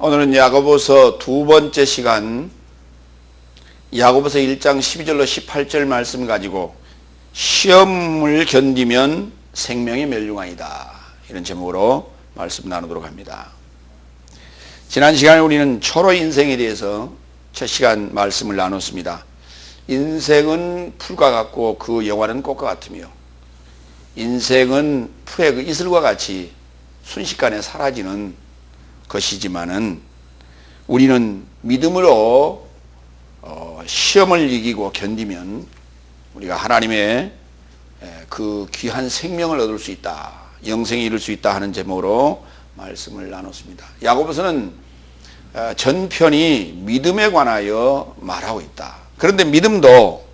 오늘은 야고보서 두 번째 시간, 야고보서 1장 12절로 18절 말씀 가지고 시험을 견디면 생명이 멸류관이다, 이런 제목으로 말씀 나누도록 합니다. 지난 시간에 우리는 초로 인생에 대해서 첫 시간 말씀을 나눴습니다. 인생은 풀과 같고 그 영화는 꽃과 같으며, 인생은 풀의 그 이슬과 같이 순식간에 사라지는 것이지만은 우리는 믿음으로 시험을 이기고 견디면 우리가 하나님의 그 귀한 생명을 얻을 수 있다, 영생에 이를 수 있다 하는 제목으로 말씀을 나눴습니다. 야고보서는 전편이 믿음에 관하여 말하고 있다. 그런데 믿음도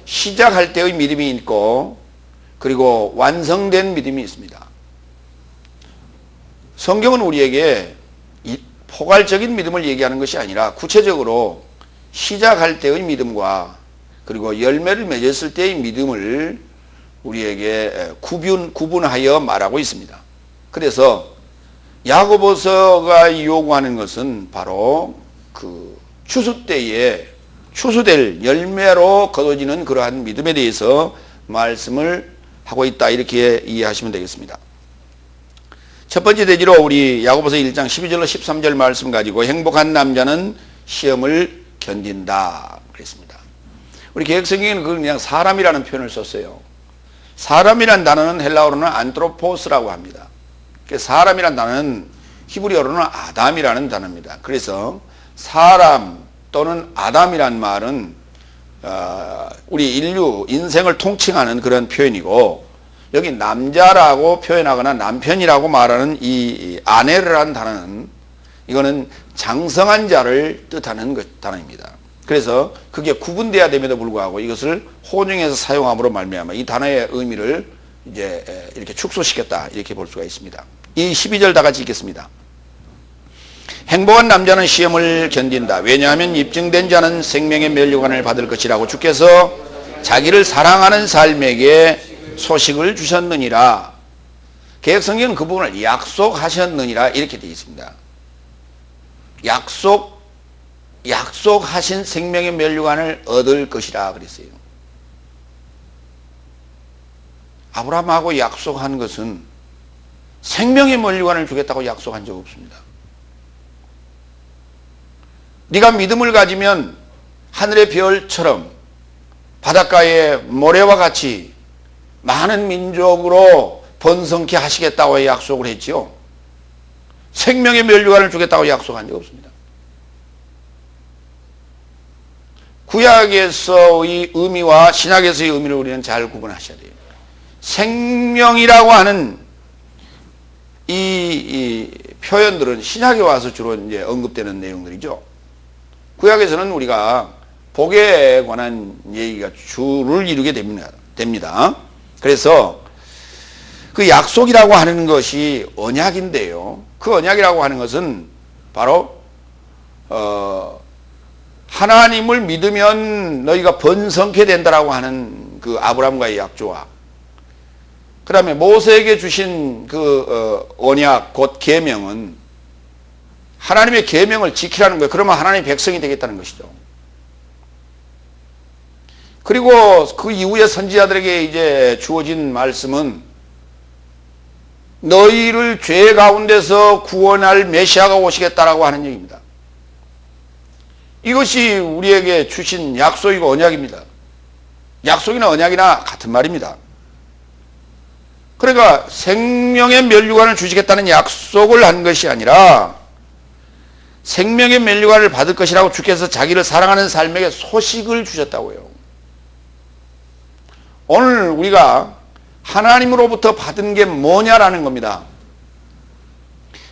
시작할 때의 믿음이 있고 그리고 완성된 믿음이 있습니다. 성경은 우리에게 포괄적인 믿음을 얘기하는 것이 아니라 구체적으로 시작할 때의 믿음과 그리고 열매를 맺었을 때의 믿음을 우리에게 구분하여 말하고 있습니다. 그래서 야고보서가 요구하는 것은 바로 그 추수 때에 추수될 열매로 거둬지는 그러한 믿음에 대해서 말씀을 하고 있다, 이렇게 이해하시면 되겠습니다. 첫 번째 대지로 우리 야고보서 1장 12절로 13절 말씀 가지고 행복한 남자는 시험을 견딘다 그랬습니다. 우리 개혁성경에는 그걸 그냥 사람이라는 표현을 썼어요. 사람이란 단어는 헬라어로는 안트로포스라고 합니다. 사람이란 단어는 히브리어로는 아담이라는 단어입니다. 그래서 사람 또는 아담이란 말은 우리 인류 인생을 통칭하는 그런 표현이고, 여기 남자라고 표현하거나 남편이라고 말하는 이 아내라는 단어는 이거는 장성한 자를 뜻하는 단어입니다. 그래서 그게 구분돼야 됨에도 불구하고 이것을 혼용해서 사용함으로 말미암아 이 단어의 의미를 이제 이렇게 축소시켰다, 이렇게 볼 수가 있습니다. 이 12절 다 같이 읽겠습니다. 행복한 남자는 시험을 견딘다. 왜냐하면 입증된 자는 생명의 멸류관을 받을 것이라고 주께서 자기를 사랑하는 삶에게 소식을 주셨느니라. 개혁성경은 그 부분을 약속하셨느니라 이렇게 되어 있습니다. 약속하신 생명의 멸류관을 얻을 것이라 그랬어요. 아브라함하고 약속한 것은 생명의 멸류관을 주겠다고 약속한 적 없습니다. 네가 믿음을 가지면 하늘의 별처럼 바닷가의 모래와 같이 많은 민족으로 번성케 하시겠다고 약속을 했지요. 생명의 멸류관을 주겠다고 약속한 적 없습니다. 구약에서의 의미와 신약에서의 의미를 우리는 잘 구분하셔야 돼요. 생명이라고 하는 이 표현들은 신약에 와서 주로 이제 언급되는 내용들이죠. 구약에서는 우리가 복에 관한 얘기가 주를 이루게 됩니다. 그래서 그 약속이라고 하는 것이 언약인데요. 그 언약이라고 하는 것은 바로 하나님을 믿으면 너희가 번성케 된다라고 하는 그 아브라함과의 약조와, 그 다음에 모세에게 주신 그 언약 곧 계명은 하나님의 계명을 지키라는 거예요. 그러면 하나님의 백성이 되겠다는 것이죠. 그리고 그 이후에 선지자들에게 이제 주어진 말씀은 너희를 죄 가운데서 구원할 메시아가 오시겠다라고 하는 얘기입니다. 이것이 우리에게 주신 약속이고 언약입니다. 약속이나 언약이나 같은 말입니다. 그러니까 생명의 멸류관을 주시겠다는 약속을 한 것이 아니라 생명의 멸류관을 받을 것이라고 주께서 자기를 사랑하는 삶에게 소식을 주셨다고요. 오늘 우리가 하나님으로부터 받은 게 뭐냐라는 겁니다.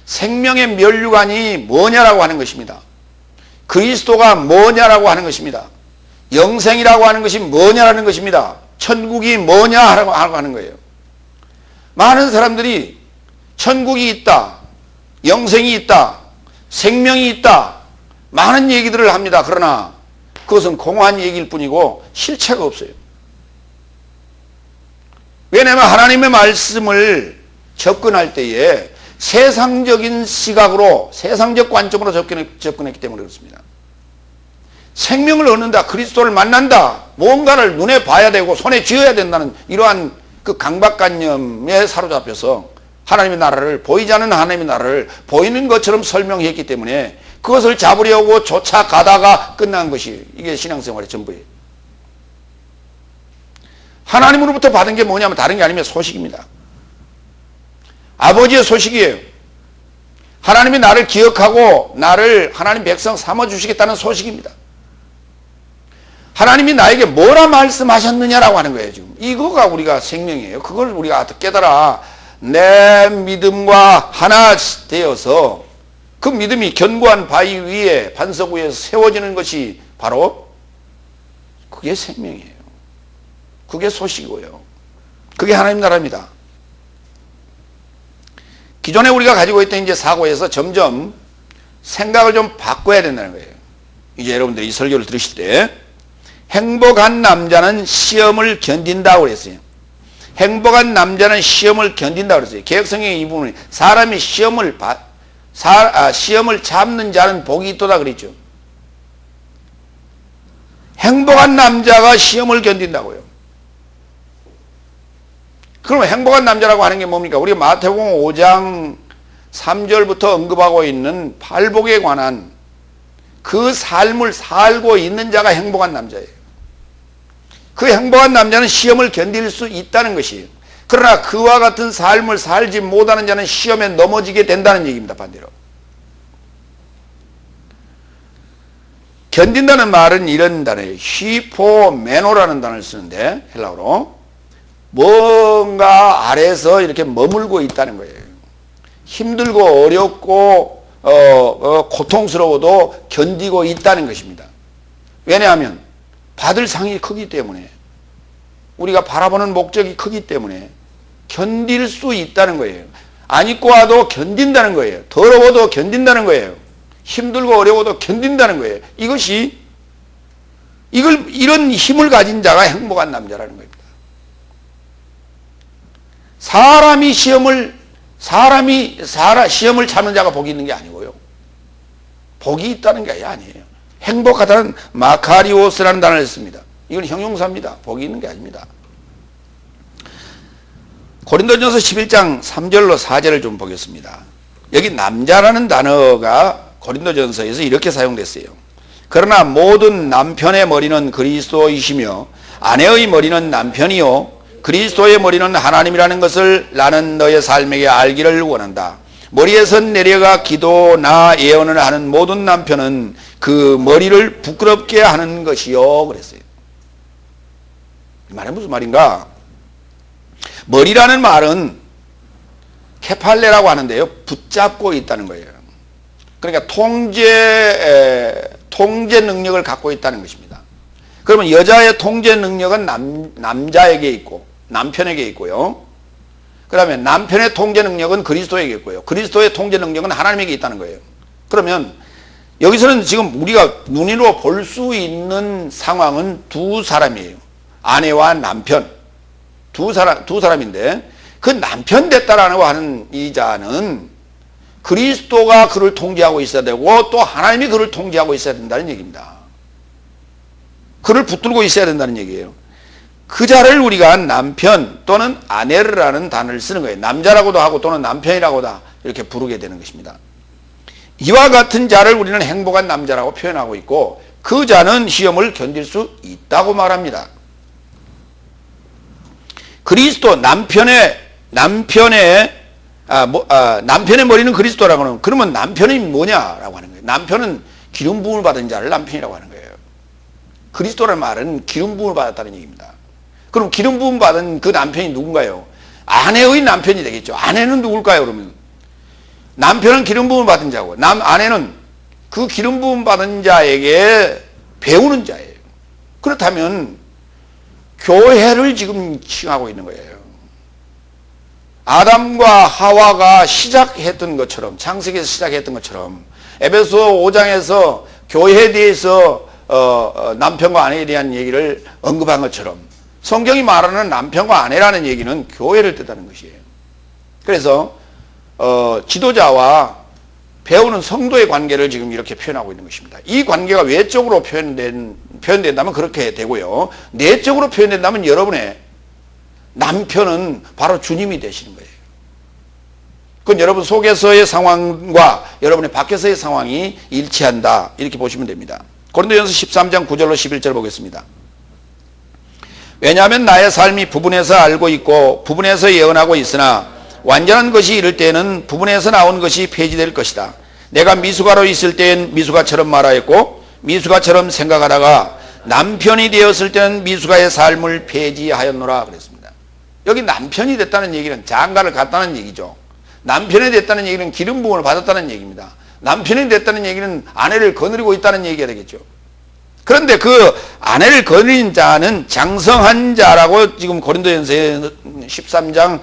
생명의 면류관이 뭐냐라고 하는 것입니다. 그리스도가 뭐냐라고 하는 것입니다. 영생이라고 하는 것이 뭐냐라는 것입니다. 천국이 뭐냐라고 하는 거예요. 많은 사람들이 천국이 있다, 영생이 있다, 생명이 있다, 많은 얘기들을 합니다. 그러나 그것은 공허한 얘기일 뿐이고 실체가 없어요. 왜냐하면 하나님의 말씀을 접근할 때에 세상적인 시각으로, 세상적 관점으로 접근했기 때문에 그렇습니다. 생명을 얻는다, 그리스도를 만난다, 뭔가를 눈에 봐야 되고 손에 쥐어야 된다는 이러한 그 강박관념에 사로잡혀서 하나님의 나라를, 보이지 않는 하나님의 나라를 보이는 것처럼 설명했기 때문에 그것을 잡으려고 쫓아가다가 끝난 것이 이게 신앙생활의 전부예요. 하나님으로부터 받은 게 뭐냐면 다른 게 아니면 소식입니다. 아버지의 소식이에요. 하나님이 나를 기억하고 나를 하나님 백성 삼아주시겠다는 소식입니다. 하나님이 나에게 뭐라 말씀하셨느냐라고 하는 거예요. 지금 이거가 우리가 생명이에요. 그걸 우리가 깨달아 내 믿음과 하나 되어서 그 믿음이 견고한 바위 위에, 반석 위에 세워지는 것이 바로 그게 생명이에요. 그게 소식이고요. 그게 하나님 나라입니다. 기존에 우리가 가지고 있던 이제 사고에서 점점 생각을 좀 바꿔야 된다는 거예요. 이제 여러분들이 이 설교를 들으실 때 행복한 남자는 시험을 견딘다고 그랬어요. 행복한 남자는 시험을 견딘다고 그랬어요. 개혁성경의 이 부분은 사람이 시험을 잡는 자는 복이 있도다 그랬죠. 행복한 남자가 시험을 견딘다고요. 그럼 행복한 남자라고 하는 게 뭡니까? 우리가 마태복음 5장 3절부터 언급하고 있는 팔복에 관한 그 삶을 살고 있는 자가 행복한 남자예요. 그 행복한 남자는 시험을 견딜 수 있다는 것이에요. 그러나 그와 같은 삶을 살지 못하는 자는 시험에 넘어지게 된다는 얘기입니다. 반대로. 견딘다는 말은 이런 단어예요. 히포메노라는 단어를 쓰는데 헬라어로 뭔가 아래서 이렇게 머물고 있다는 거예요. 힘들고 어렵고 고통스러워도 견디고 있다는 것입니다. 왜냐하면 받을 상이 크기 때문에, 우리가 바라보는 목적이 크기 때문에 견딜 수 있다는 거예요. 안 입고 와도 견딘다는 거예요. 더러워도 견딘다는 거예요. 힘들고 어려워도 견딘다는 거예요. 이런 힘을 가진 자가 행복한 남자라는 겁니다. 시험을 참는 자가 복이 있는 게 아니고요. 복이 있다는 게 아니에요. 행복하다는 마카리오스라는 단어를 씁니다. 이건 형용사입니다. 복이 있는 게 아닙니다. 고린도전서 11장 3절로 4절을 좀 보겠습니다. 여기 남자라는 단어가 고린도전서에서 이렇게 사용됐어요. 그러나 모든 남편의 머리는 그리스도이시며 아내의 머리는 남편이요 그리스도의 머리는 하나님이라는 것을 나는 너의 삶에게 알기를 원한다. 머리에서 내려가 기도나 예언을 하는 모든 남편은 그 머리를 부끄럽게 하는 것이요 그랬어요. 이 말은 무슨 말인가? 머리라는 말은 케팔레라고 하는데요, 붙잡고 있다는 거예요. 그러니까 통제 능력을 갖고 있다는 것입니다. 그러면 여자의 통제 능력은 남자에게 있고 남편에게 있고요. 그다음에 남편의 통제 능력은 그리스도에게 있고요. 그리스도의 통제 능력은 하나님에게 있다는 거예요. 그러면 여기서는 지금 우리가 눈으로 볼 수 있는 상황은 두 사람이에요. 아내와 남편. 두 사람인데 그 남편 됐다라고 하는 이 자는 그리스도가 그를 통제하고 있어야 되고 또 하나님이 그를 통제하고 있어야 된다는 얘기입니다. 그를 붙들고 있어야 된다는 얘기예요. 그 자를 우리가 남편 또는 아내라는 단어를 쓰는 거예요. 남자라고도 하고 또는 남편이라고도 이렇게 부르게 되는 것입니다. 이와 같은 자를 우리는 행복한 남자라고 표현하고 있고 그 자는 시험을 견딜 수 있다고 말합니다. 그리스도 남편의 머리는 그리스도라고 하는, 그러면 남편이 뭐냐라고 하는 거예요. 남편은 기름 부음을 받은 자를 남편이라고 하는 거예요. 그리스도라는 말은 기름 부음을 받았다는 얘기입니다. 그럼 기름 부음 받은 그 남편이 누군가요? 아내의 남편이 되겠죠. 아내는 누굴까요? 그러면 남편은 기름 부음을 받은 자고 아내는 그 기름 부음 받은 자에게 배우는 자예요. 그렇다면 교회를 지금 칭하고 있는 거예요. 아담과 하와가 시작했던 것처럼, 창세기에서 시작했던 것처럼 에베소 5장에서 교회에 대해서 남편과 아내에 대한 얘기를 언급한 것처럼 성경이 말하는 남편과 아내라는 얘기는 교회를 뜻하는 것이에요. 그래서 지도자와 배우는 성도의 관계를 지금 이렇게 표현하고 있는 것입니다. 이 관계가 외적으로 표현된다면 그렇게 되고요. 내적으로 표현된다면 여러분의 남편은 바로 주님이 되시는 거예요. 그건 여러분 속에서의 상황과 여러분의 밖에서의 상황이 일치한다. 이렇게 보시면 됩니다. 고린도전서 13장 9절로 11절 보겠습니다. 왜냐하면 나의 삶이 부분에서 알고 있고 부분에서 예언하고 있으나 완전한 것이 이를 때에는 부분에서 나온 것이 폐지될 것이다. 내가 미숙아로 있을 때엔 미숙아처럼 말하였고 미숙아처럼 생각하다가 남편이 되었을 때는 미숙아의 삶을 폐지하였노라 그랬습니다. 여기 남편이 됐다는 얘기는 장가를 갔다는 얘기죠. 남편이 됐다는 얘기는 기름 부음을 받았다는 얘기입니다. 남편이 됐다는 얘기는 아내를 거느리고 있다는 얘기가 되겠죠. 그런데 그 아내를 거느린 자는 장성한 자라고 지금 고린도전서 13장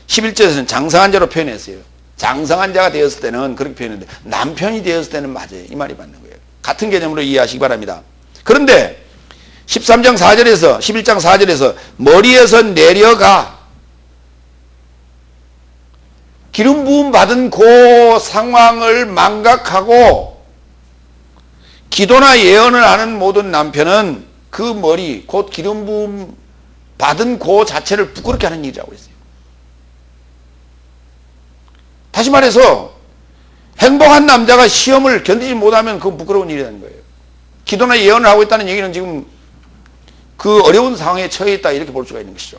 11절에서는 장성한 자로 표현했어요. 장성한 자가 되었을 때는 그렇게 표현했는데 남편이 되었을 때는 맞아요. 이 말이 맞는 거예요. 같은 개념으로 이해하시기 바랍니다. 그런데 13장 4절에서 11장 4절에서 머리에서 내려가 기름 부음 받은 그 상황을 망각하고 기도나 예언을 하는 모든 남편은 그 머리, 곧 기름 부음 받은 그 자체를 부끄럽게 하는 일이라고 했어요. 다시 말해서 행복한 남자가 시험을 견디지 못하면 그건 부끄러운 일이라는 거예요. 기도나 예언을 하고 있다는 얘기는 지금 그 어려운 상황에 처해 있다 이렇게 볼 수가 있는 것이죠.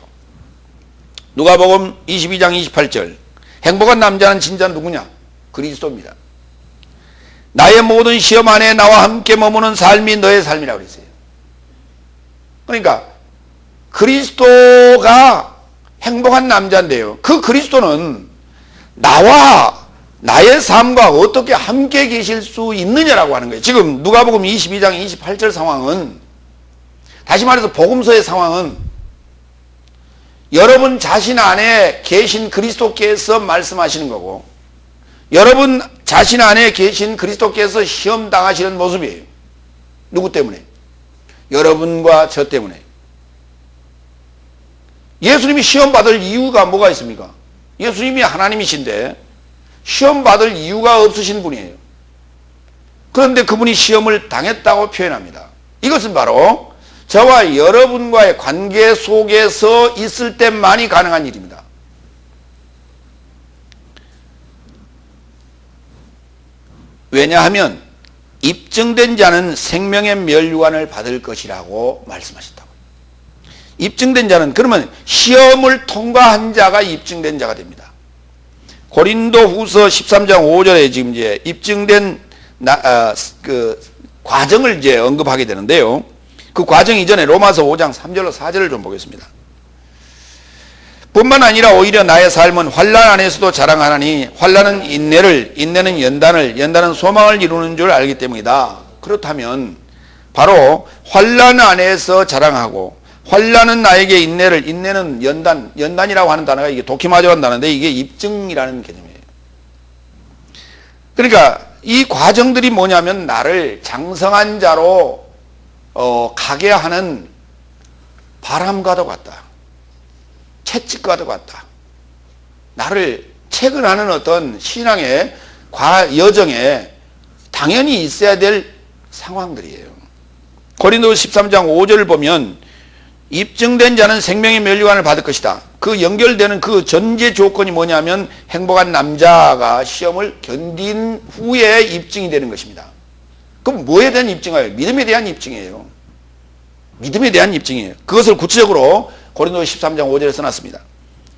누가복음 22장 28절 행복한 남자는 진짜 누구냐? 그리스도입니다. 나의 모든 시험 안에 나와 함께 머무는 삶이 너의 삶이라고 그랬어요. 그러니까 그리스도가 행복한 남자인데요. 그 그리스도는 나와 나의 삶과 어떻게 함께 계실 수 있느냐라고 하는 거예요. 지금 누가복음 22장 28절 상황은 다시 말해서 복음서의 상황은 여러분 자신 안에 계신 그리스도께서 말씀하시는 거고 여러분 자신 안에 계신 그리스도께서 시험 당하시는 모습이에요. 누구 때문에? 여러분과 저 때문에. 예수님이 시험 받을 이유가 뭐가 있습니까? 예수님이 하나님이신데 시험 받을 이유가 없으신 분이에요. 그런데 그분이 시험을 당했다고 표현합니다. 이것은 바로 저와 여러분과의 관계 속에서 있을 때만이 가능한 일입니다. 왜냐하면 입증된 자는 생명의 멸류관을 받을 것이라고 말씀하셨다고. 입증된 자는 그러면 시험을 통과한 자가 입증된 자가 됩니다. 고린도후서 13장 5절에 지금 이제 입증된 그 과정을 이제 언급하게 되는데요. 그 과정 이전에 로마서 5장 3절로 4절을 좀 보겠습니다. 뿐만 아니라 오히려 나의 삶은 환난 안에서도 자랑하나니 환난은 인내를, 인내는 연단을, 연단은 소망을 이루는 줄 알기 때문이다. 그렇다면 바로 환난 안에서 자랑하고 환난은 나에게 인내를, 인내는 연단, 연단이라고 하는 단어가 이게 도키마조라는 단어인데 이게 입증이라는 개념이에요. 그러니까 이 과정들이 뭐냐면 나를 장성한 자로 가게 하는 바람과도 같다. 채찍과도 같다. 나를 채근하는 어떤 신앙의 여정에 당연히 있어야 될 상황들이에요. 고린도서 13장 5절을 보면 입증된 자는 생명의 멸류관을 받을 것이다. 그 연결되는 그 전제 조건이 뭐냐면 행복한 남자가 시험을 견딘 후에 입증이 되는 것입니다. 그럼 뭐에 대한 입증이에요? 믿음에 대한 입증이에요. 믿음에 대한 입증이에요. 그것을 구체적으로 고린도서 13장 5절에 써놨습니다.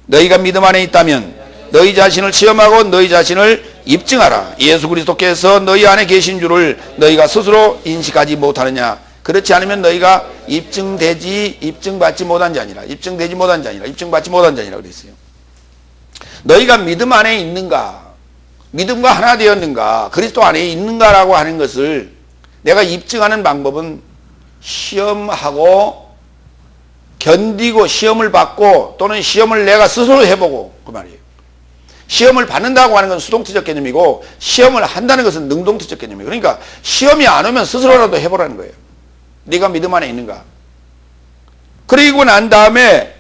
너희가 믿음 안에 있다면 너희 자신을 시험하고 너희 자신을 입증하라. 예수 그리스도께서 너희 안에 계신 줄을 너희가 스스로 인식하지 못하느냐. 그렇지 않으면 너희가 입증받지 못한 자니라. 입증되지 못한 자니라. 입증받지 못한 자니라 그랬어요. 너희가 믿음 안에 있는가? 믿음과 하나 되었는가? 그리스도 안에 있는가라고 하는 것을 내가 입증하는 방법은 시험하고 견디고 시험을 받고 또는 시험을 내가 스스로 해보고 그 말이에요. 시험을 받는다고 하는 건 수동태적 개념이고 시험을 한다는 것은 능동태적 개념이에요. 그러니까 시험이 안 오면 스스로라도 해보라는 거예요. 네가 믿음 안에 있는가? 그리고 난 다음에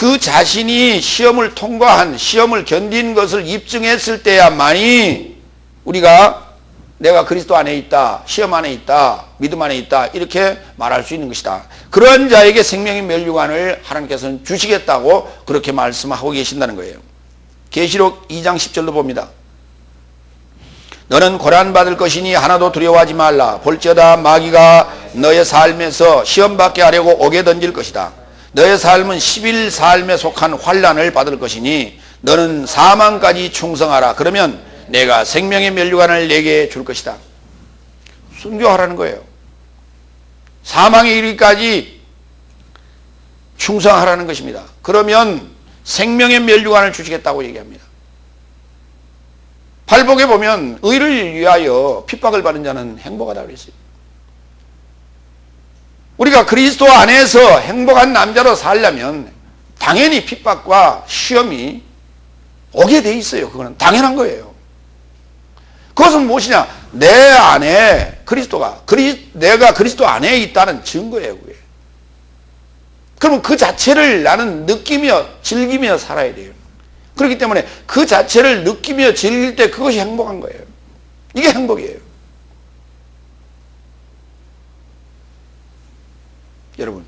그 자신이 시험을 통과한, 시험을 견딘 것을 입증했을 때야만이 우리가 내가 그리스도 안에 있다, 시험 안에 있다, 믿음 안에 있다 이렇게 말할 수 있는 것이다. 그런 자에게 생명의 면류관을 하나님께서는 주시겠다고 그렇게 말씀하고 계신다는 거예요. 계시록 2장 10절로 봅니다. 너는 고난받을 것이니 하나도 두려워하지 말라. 볼지어다 마귀가 너의 삶에서 시험받게 하려고 옥에 던질 것이다. 너의 삶은 10일 삶에 속한 환난을 받을 것이니 너는 사망까지 충성하라. 그러면 내가 생명의 면류관을 내게 줄 것이다. 순교하라는 거예요. 사망에 이르기까지 충성하라는 것입니다. 그러면 생명의 면류관을 주시겠다고 얘기합니다. 팔복에 보면 의를 위하여 핍박을 받는 자는 행복하다고 그랬어요. 우리가 그리스도 안에서 행복한 남자로 살려면 당연히 핍박과 시험이 오게 돼 있어요. 그거는 당연한 거예요. 그것은 무엇이냐? 내 안에 그리스도가, 내가 그리스도 안에 있다는 증거예요. 그게. 그러면 그 자체를 나는 느끼며 즐기며 살아야 돼요. 그렇기 때문에 그 자체를 느끼며 즐길 때 그것이 행복한 거예요. 이게 행복이에요. 여러분,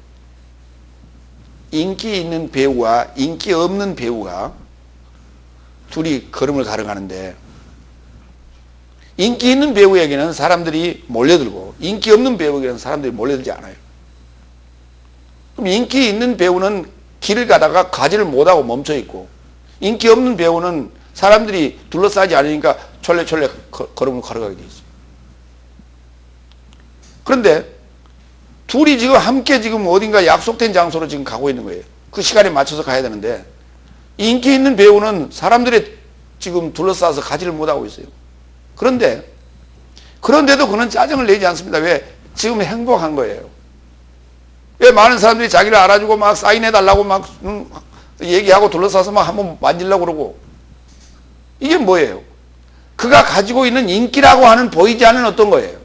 인기 있는 배우와 인기 없는 배우가 둘이 걸음을 걸어가는데 인기 있는 배우에게는 사람들이 몰려들고 인기 없는 배우에게는 사람들이 몰려들지 않아요. 그럼 인기 있는 배우는 길을 가다가 가지를 못하고 멈춰 있고 인기 없는 배우는 사람들이 둘러싸지 않으니까 철래철래 걸음을 걸어가게 돼 있어요. 그런데 둘이 지금 함께 지금 어딘가 약속된 장소로 지금 가고 있는 거예요. 그 시간에 맞춰서 가야 되는데 인기 있는 배우는 사람들이 지금 둘러싸서 가지를 못하고 있어요. 그런데도 그는 짜증을 내지 않습니다. 왜? 지금 행복한 거예요. 왜 많은 사람들이 자기를 알아주고 막 사인해달라고 막 얘기하고 둘러싸서 막 한번 만지려고 그러고 이게 뭐예요? 그가 가지고 있는 인기라고 하는 보이지 않는 어떤 거예요?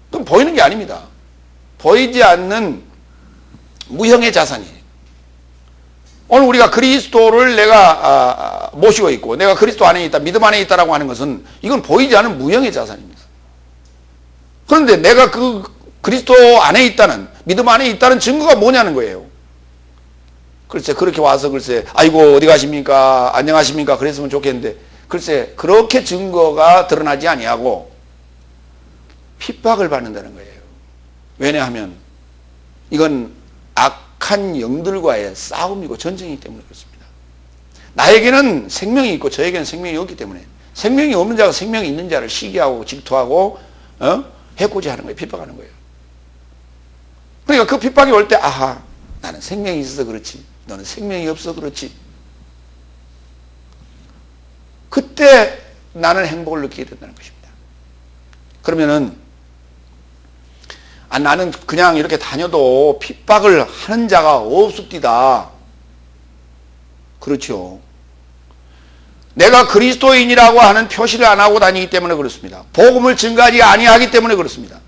그건 보이는 게 아닙니다. 보이지 않는 무형의 자산이에요. 오늘 우리가 그리스도를 내가 모시고 있고 내가 그리스도 안에 있다, 믿음 안에 있다라고 하는 것은 이건 보이지 않는 무형의 자산입니다. 그런데 내가 그 그리스도 안에 있다는, 믿음 안에 있다는 증거가 뭐냐는 거예요. 글쎄 그렇게 와서 글쎄 아이고 어디 가십니까, 안녕하십니까 그랬으면 좋겠는데 글쎄 그렇게 증거가 드러나지 아니하고 핍박을 받는다는 거예요. 왜냐하면 이건 악한 영들과의 싸움이고 전쟁이기 때문에 그렇습니다. 나에게는 생명이 있고 저에게는 생명이 없기 때문에 생명이 없는 자가 생명이 있는 자를 시기하고 질투하고 해코지하는 거예요. 핍박하는 거예요. 그러니까 그 핍박이 올 때 아하 나는 생명이 있어서 그렇지 너는 생명이 없어 그렇지 그때 나는 행복을 느끼게 된다는 것입니다. 그러면은 나는 그냥 이렇게 다녀도 핍박을 하는 자가 없습니다. 그렇죠. 내가 그리스도인이라고 하는 표시를 안 하고 다니기 때문에 그렇습니다. 복음을 증거하지 아니하기 때문에 그렇습니다.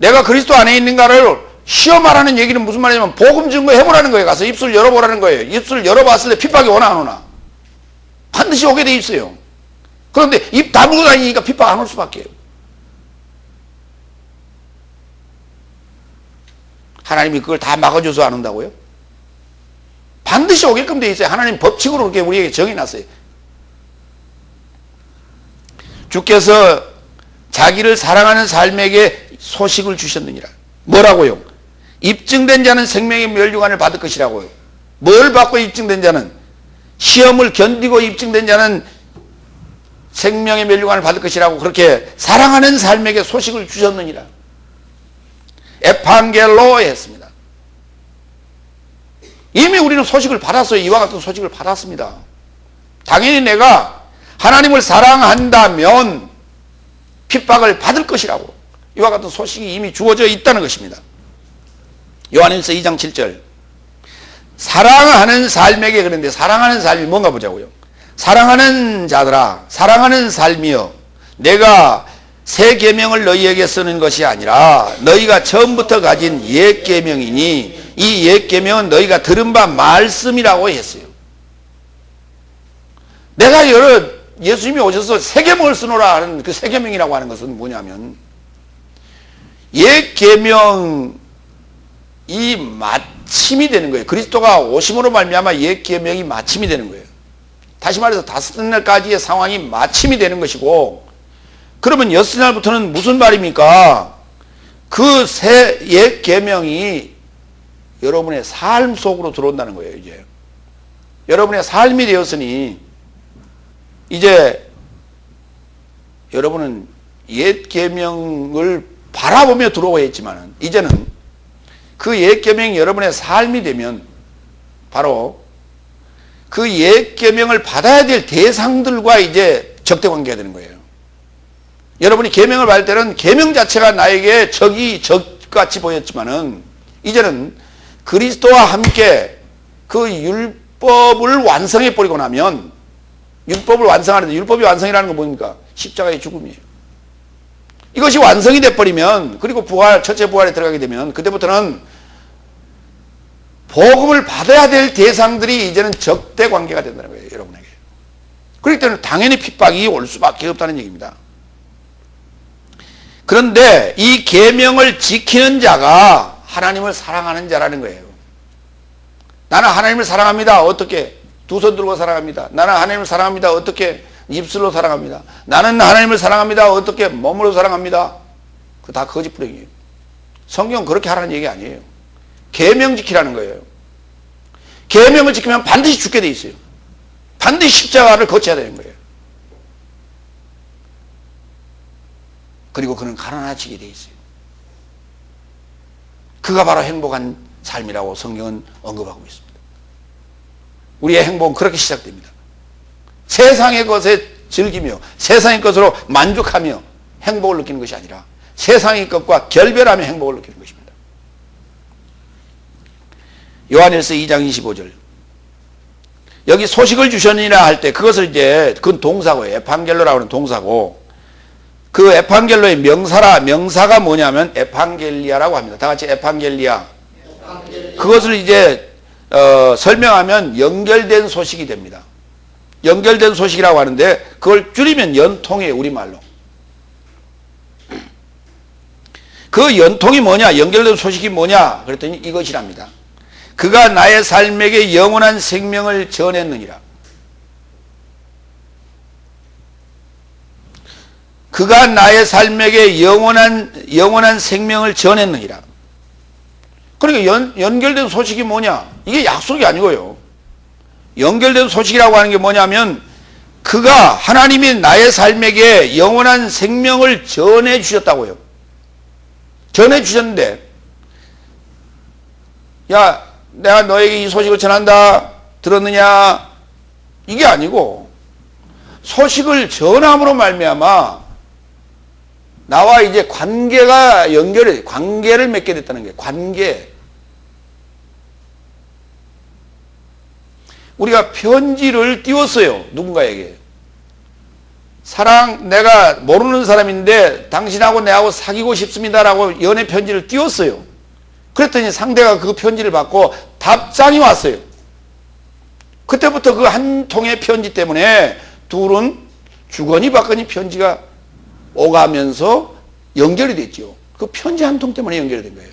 내가 그리스도 안에 있는가를 시험하라는 얘기는 무슨 말이냐면 복음 증거해보라는 거예요. 가서 입술 열어보라는 거예요. 입술 열어봤을 때 핍박이 오나 안 오나? 반드시 오게 돼 있어요. 그런데 입 다물고 다니니까 핍박 안 올 수밖에 없어요. 하나님이 그걸 다 막아줘서 안 온다고요? 반드시 오게끔 돼 있어요. 하나님 법칙으로 그렇게 우리에게 정해놨어요. 주께서 자기를 사랑하는 삶에게 소식을 주셨느니라. 뭐라고요? 입증된 자는 생명의 면류관을 받을 것이라고요. 뭘 받고 입증된 자는? 시험을 견디고 입증된 자는 생명의 면류관을 받을 것이라고 그렇게 사랑하는 삶에게 소식을 주셨느니라. 에판겔로 했습니다. 이미 우리는 소식을 받았어요. 이와 같은 소식을 받았습니다. 당연히 내가 하나님을 사랑한다면 핍박을 받을 것이라고 이와 같은 소식이 이미 주어져 있다는 것입니다. 요한일서 2장 7절 사랑하는 삶에게 그런데 사랑하는 삶이 뭔가 보자고요. 사랑하는 자들아 사랑하는 삶이여 내가 새 계명을 너희에게 쓰는 것이 아니라 너희가 처음부터 가진 옛 계명이니 이 옛 계명은 너희가 들은 바 말씀이라고 했어요. 내가 예수님이 오셔서 새 계명을 쓰노라 하는 그 새 계명이라고 하는 것은 뭐냐면 옛 계명이 마침이 되는 거예요. 그리스도가 오심으로 말미암아 옛 계명이 마침이 되는 거예요. 다시 말해서 다섯 날까지의 상황이 마침이 되는 것이고, 그러면 여섯 날부터는 무슨 말입니까? 그 새 옛 계명이 여러분의 삶 속으로 들어온다는 거예요. 이제 여러분의 삶이 되었으니 이제 여러분은 옛 계명을 바라보며 들어오야 했지만은 이제는 그 옛 계명이 여러분의 삶이 되면 바로 그 옛 계명을 받아야 될 대상들과 이제 적대 관계가 되는 거예요. 여러분이 계명을 받을 때는 계명 자체가 나에게 적같이 보였지만은 이제는 그리스도와 함께 그 율법을 완성해 버리고 나면, 율법을 완성하는데 율법이 완성이라는 건 뭡니까? 십자가의 죽음이에요. 이것이 완성이 돼버리면, 그리고 부활, 첫째 부활에 들어가게 되면 그때부터는 복음을 받아야 될 대상들이 이제는 적대 관계가 된다는 거예요, 여러분에게. 그렇기 때문에 당연히 핍박이 올 수밖에 없다는 얘기입니다. 그런데 이 계명을 지키는 자가 하나님을 사랑하는 자라는 거예요. 나는 하나님을 사랑합니다. 어떻게? 두 손 들고 사랑합니다. 나는 하나님을 사랑합니다. 어떻게? 입술로 사랑합니다. 나는 하나님을 사랑합니다. 어떻게? 몸으로 사랑합니다. 그거 다 거짓부렁이에요. 성경은 그렇게 하라는 얘기 아니에요. 계명 지키라는 거예요. 계명을 지키면 반드시 죽게 돼 있어요. 반드시 십자가를 거쳐야 되는 거예요. 그리고 그는 가난해지게 돼 있어요. 그가 바로 행복한 삶이라고 성경은 언급하고 있습니다. 우리의 행복은 그렇게 시작됩니다. 세상의 것에 즐기며 세상의 것으로 만족하며 행복을 느끼는 것이 아니라 세상의 것과 결별하며 행복을 느끼는 것입니다. 요한일서 2장 25절, 여기 소식을 주셨느니라 할 때 그것을 이제 그건 동사고요. 에판겔로라고 하는 동사고, 그 에판겔로의 명사가 뭐냐면 에판겔리아라고 합니다. 다 같이 에판겔리아. 그것을 이제 설명하면 연결된 소식이 됩니다. 연결된 소식이라고 하는데 그걸 줄이면 연통이에요, 우리말로. 그 연통이 뭐냐, 연결된 소식이 뭐냐 그랬더니 이것이랍니다. 그가 나의 삶에게 영원한 생명을 전했느니라. 그가 나의 삶에게 영원한 생명을 전했느니라. 그러니까 연결된 소식이 뭐냐? 이게 약속이 아니고요. 연결된 소식이라고 하는 게 뭐냐면 그가, 하나님이 나의 삶에게 영원한 생명을 전해 주셨다고요. 전해 주셨는데, 야, 내가 너에게 이 소식을 전한다, 들었느냐? 이게 아니고 소식을 전함으로 말미암아 나와 이제 관계를 맺게 됐다는 거예요. 관계. 우리가 편지를 띄웠어요, 누군가에게. 내가 모르는 사람인데 당신하고 내하고 사귀고 싶습니다라고 연애 편지를 띄웠어요. 그랬더니 상대가 그 편지를 받고 답장이 왔어요. 그때부터 그 한 통의 편지 때문에 둘은 주거니 받거니 편지가 오가면서 연결이 됐죠. 그 편지 한 통 때문에 연결이 된 거예요.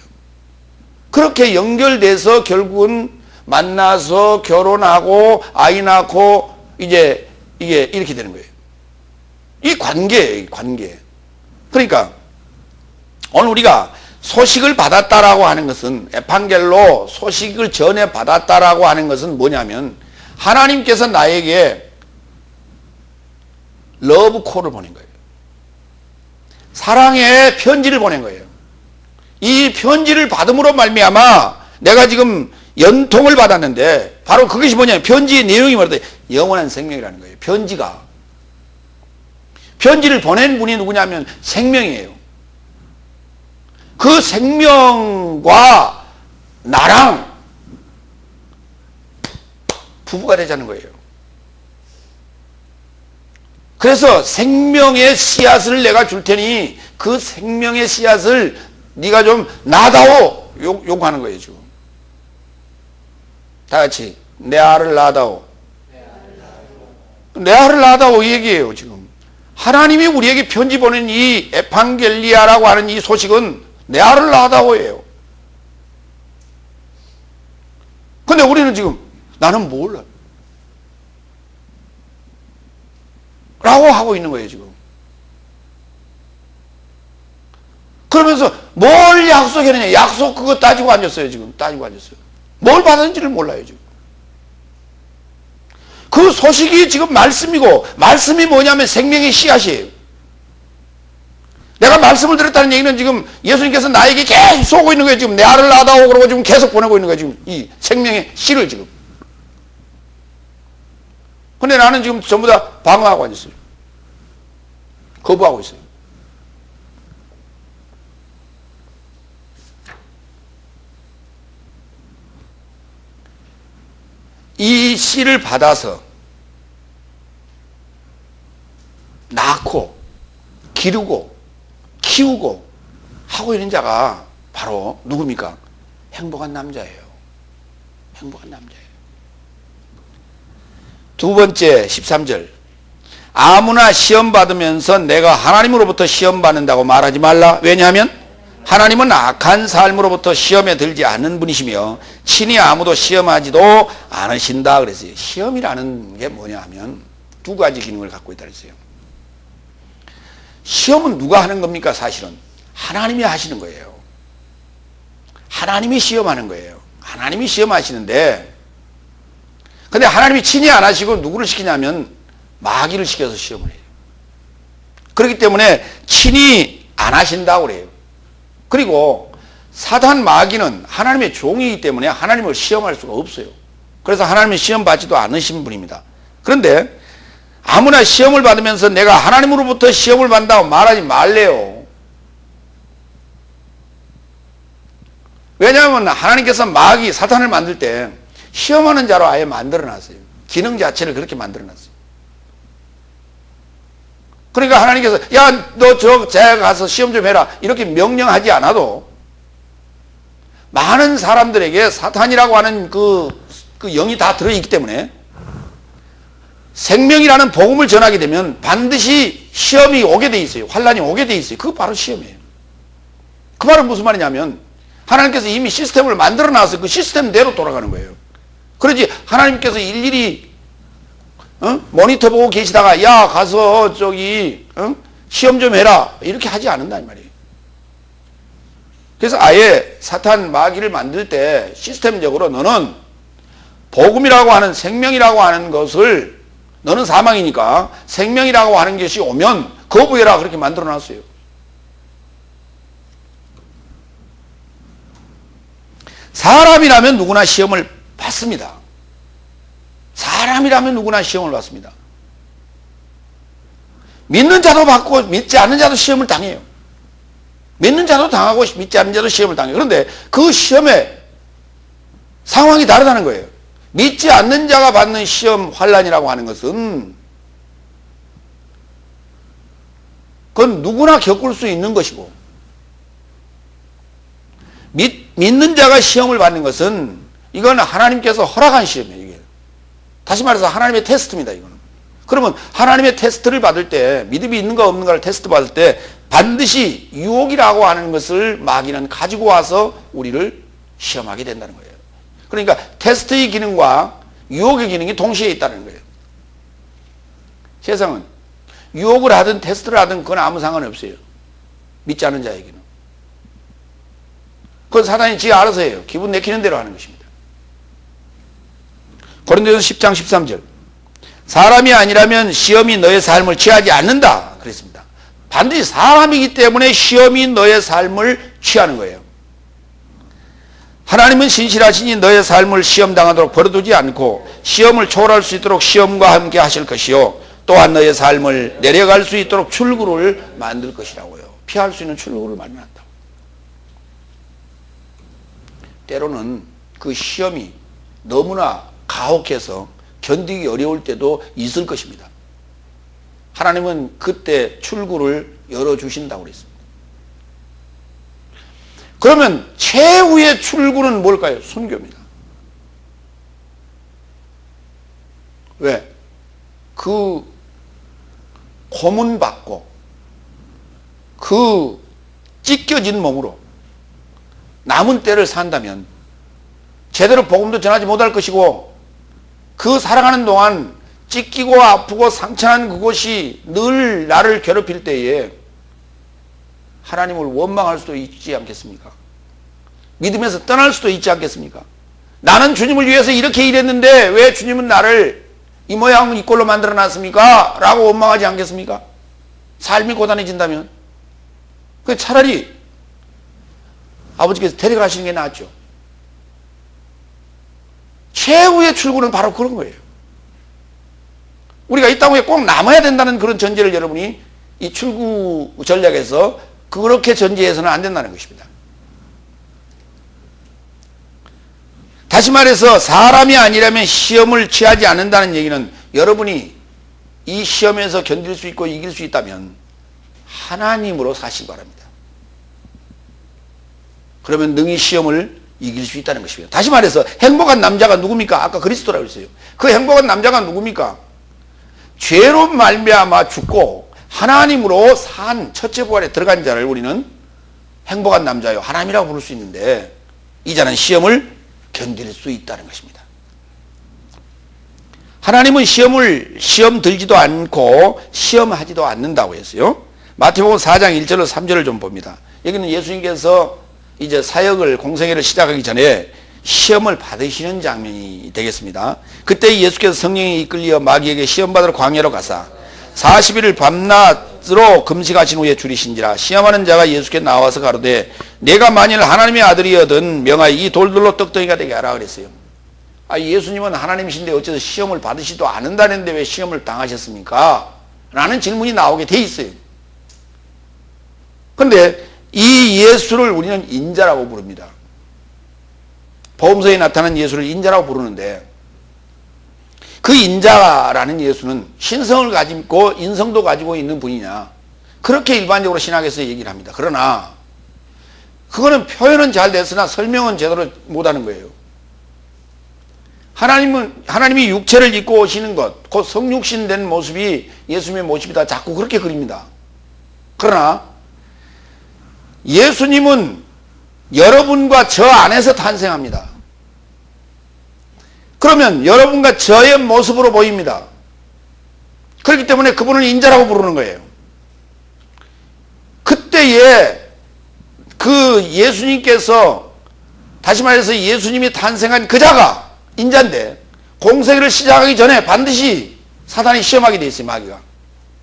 그렇게 연결돼서 결국은 만나서 결혼하고 아이 낳고 이제 이게 이렇게 되는 거예요. 이 관계예요, 관계. 그러니까 오늘 우리가 소식을 받았다라고 하는 것은, 에판겔로 소식을 전해 받았다라고 하는 것은 뭐냐면 하나님께서 나에게 러브콜을 보낸 거예요. 사랑의 편지를 보낸 거예요. 이 편지를 받음으로 말미암아 내가 지금 연통을 받았는데, 바로 그것이 뭐냐면 편지의 내용이 뭐다? 영원한 생명이라는 거예요. 편지를 보낸 분이 누구냐면 생명이에요. 그 생명과 나랑 부부가 되자는 거예요. 그래서 생명의 씨앗을 내가 줄 테니 그 생명의 씨앗을 네가 좀 나다오 요구하는 거예요, 지금. 다 같이 내 알을 낳아다오. 내 알을 낳아다오 이 얘기예요. 지금 하나님이 우리에게 편지 보낸 이 에판겔리아라고 하는 이 소식은 내 알을 낳아다오예요. 근데 우리는 지금 나는 몰라 라고 하고 있는 거예요. 지금 그러면서 뭘 약속했느냐, 약속 그거 따지고 앉았어요. 지금 따지고 앉았어요. 뭘 받았는지를 몰라요. 지금 그 소식이 지금 말씀이고, 말씀이 뭐냐면 생명의 씨앗이에요. 내가 말씀을 들었다는 얘기는 지금 예수님께서 나에게 계속 쏘고 있는 거예요. 지금 내 알을 낳아다오 그러고 지금 계속 보내고 있는 거예요. 지금 이 생명의 씨를 지금. 근데 나는 지금 전부 다 방어하고 앉았어요. 거부하고 있어요. 이 씨를 받아서 낳고 기르고 키우고 하고 있는 자가 바로 누굽니까? 행복한 남자예요. 행복한 남자예요. 두 번째 13절, 아무나 시험 받으면서 내가 하나님으로부터 시험 받는다고 말하지 말라. 왜냐하면 하나님은 악한 삶으로부터 시험에 들지 않는 분이시며 친히 아무도 시험하지도 않으신다 그랬어요. 시험이라는 게 뭐냐 하면 두 가지 기능을 갖고 있다 그랬어요. 시험은 누가 하는 겁니까? 사실은 하나님이 하시는 거예요. 하나님이 시험하는 거예요. 하나님이 시험하시는데, 근데 하나님이 친히 안 하시고 누구를 시키냐면 마귀를 시켜서 시험을 해요. 그렇기 때문에 친히 안 하신다고 그래요. 그리고 사단 마귀는 하나님의 종이기 때문에 하나님을 시험할 수가 없어요. 그래서 하나님의 시험 받지도 않으신 분입니다. 그런데 아무나 시험을 받으면서 내가 하나님으로부터 시험을 받는다고 말하지 말래요. 왜냐하면 하나님께서 마귀 사탄을 만들 때 시험하는 자로 아예 만들어놨어요. 기능 자체를 그렇게 만들어놨어요. 그러니까 하나님께서 야, 너 저 제가 가서 시험 좀 해라 이렇게 명령하지 않아도 많은 사람들에게 사탄이라고 하는 그 영이 다 들어있기 때문에 생명이라는 복음을 전하게 되면 반드시 시험이 오게 돼 있어요. 환란이 오게 돼 있어요. 그거 바로 시험이에요. 그 말은 무슨 말이냐면 하나님께서 이미 시스템을 만들어 놨어요. 그 시스템대로 돌아가는 거예요. 그러지 하나님께서 일일이 모니터 보고 계시다가 야 가서 저기 시험 좀 해라 이렇게 하지 않는다는 말이에요. 그래서 아예 사탄 마귀를 만들 때 시스템적으로 너는 복음이라고 하는 생명이라고 하는 것을 너는 사망이니까 생명이라고 하는 것이 오면 거부해라 그렇게 만들어 놨어요. 사람이라면 누구나 시험을 받습니다. 사람이라면 누구나 시험을 받습니다. 믿는 자도 받고 믿지 않는 자도 시험을 당해요. 믿는 자도 당하고 믿지 않는 자도 시험을 당해요. 그런데 그 시험의 상황이 다르다는 거예요. 믿지 않는 자가 받는 시험 환란이라고 하는 것은 그건 누구나 겪을 수 있는 것이고, 믿는 자가 시험을 받는 것은 이건 하나님께서 허락한 시험이에요. 이게 다시 말해서 하나님의 테스트입니다. 이거는. 그러면 하나님의 테스트를 받을 때, 믿음이 있는가 없는가를 테스트 받을 때 반드시 유혹이라고 하는 것을 마귀는 가지고 와서 우리를 시험하게 된다는 거예요. 그러니까 테스트의 기능과 유혹의 기능이 동시에 있다는 거예요. 세상은 유혹을 하든 테스트를 하든 그건 아무 상관이 없어요. 믿지 않는 자에게는. 그건 사단이 지 알아서 해요. 기분 내키는 대로 하는 것입니다. 고린도전서 10장 13절, 사람이 아니라면 시험이 너의 삶을 취하지 않는다 그랬습니다. 반드시 사람이기 때문에 시험이 너의 삶을 취하는 거예요. 하나님은 신실하시니 너의 삶을 시험당하도록 버려두지 않고 시험을 초월할 수 있도록 시험과 함께 하실 것이요, 또한 너의 삶을 내려갈 수 있도록 출구를 만들 것이라고요. 피할 수 있는 출구를 마련한다. 때로는 그 시험이 너무나 가혹해서 견디기 어려울 때도 있을 것입니다. 하나님은 그때 출구를 열어주신다고 그랬습니다. 그러면 최후의 출구는 뭘까요? 순교입니다. 왜? 그 고문 받고 그 찢겨진 몸으로 남은 때를 산다면 제대로 복음도 전하지 못할 것이고, 그 살아가는 동안 찢기고 아프고 상처난 그곳이 늘 나를 괴롭힐 때에 하나님을 원망할 수도 있지 않겠습니까? 믿음에서 떠날 수도 있지 않겠습니까? 나는 주님을 위해서 이렇게 일했는데 왜 주님은 나를 이 모양 이 꼴로 만들어 놨습니까? 라고 원망하지 않겠습니까? 삶이 고단해진다면. 그 차라리 아버지께서 데려가시는 게 낫죠. 최후의 출구는 바로 그런 거예요. 우리가 이 땅에 꼭 남아야 된다는 그런 전제를 여러분이 이 출구 전략에서 그렇게 전제해서는 안 된다는 것입니다. 다시 말해서 사람이 아니라면 시험을 취하지 않는다는 얘기는, 여러분이 이 시험에서 견딜 수 있고 이길 수 있다면 하나님으로 사시기 바랍니다. 그러면 능히 시험을 이길 수 있다는 것입니다. 다시 말해서 행복한 남자가 누굽니까? 아까 그리스도라고 했어요. 그 행복한 남자가 누굽니까? 죄로 말미암아 죽고 하나님으로 산 첫째 부활에 들어간 자를 우리는 행복한 남자요, 하나님이라고 부를 수 있는데, 이 자는 시험을 견딜 수 있다는 것입니다. 하나님은 시험 들지도 않고 시험하지도 않는다고 했어요. 마태복음 4장 1절로 3절을 좀 봅니다. 여기는 예수님께서 이제 사역을, 공생애를 시작하기 전에 시험을 받으시는 장면이 되겠습니다. 그때 예수께서 성령에 이끌려 마귀에게 시험받으러 광야로 가사 40일을 밤낮으로 금식하신 후에 줄이신지라. 시험하는 자가 예수께 나와서 가로되 내가 만일 하나님의 아들이거든 명하여 이 돌들로 떡덩이가 되게 하라 그랬어요. 예수님은 하나님이신데 어째서 시험을 받으시도 않는다는데 왜 시험을 당하셨습니까? 라는 질문이 나오게 돼 있어요. 그런데 이 예수를 우리는 인자라고 부릅니다. 복음서에 나타난 예수를 인자라고 부르는데, 그 인자라는 예수는 신성을 가지고 인성도 가지고 있는 분이냐, 그렇게 일반적으로 신학에서 얘기를 합니다. 그러나 그거는 표현은 잘 됐으나 설명은 제대로 못하는 거예요. 하나님이 육체를 입고 오시는 것, 곧 성육신 된 모습이 예수님의 모습이다, 자꾸 그렇게 그립니다. 그러나 예수님은 여러분과 저 안에서 탄생합니다. 그러면 여러분과 저의 모습으로 보입니다. 그렇기 때문에 그분을 인자라고 부르는 거예요. 그때에 그 예수님께서, 다시 말해서 예수님이 탄생한 그 자가 인자인데, 공생애를 시작하기 전에 반드시 사단이 시험하게 돼 있어요, 마귀가.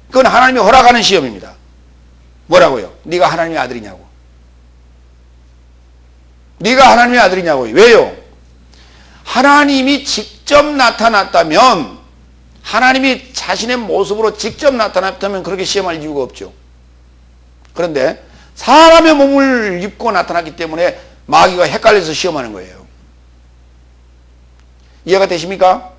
그건 하나님이 허락하는 시험입니다. 뭐라고요? 네가 하나님의 아들이냐고. 네가 하나님의 아들이냐고요. 왜요? 하나님이 직접 나타났다면, 하나님이 자신의 모습으로 직접 나타났다면 그렇게 시험할 이유가 없죠. 그런데 사람의 몸을 입고 나타났기 때문에 마귀가 헷갈려서 시험하는 거예요. 이해가 되십니까?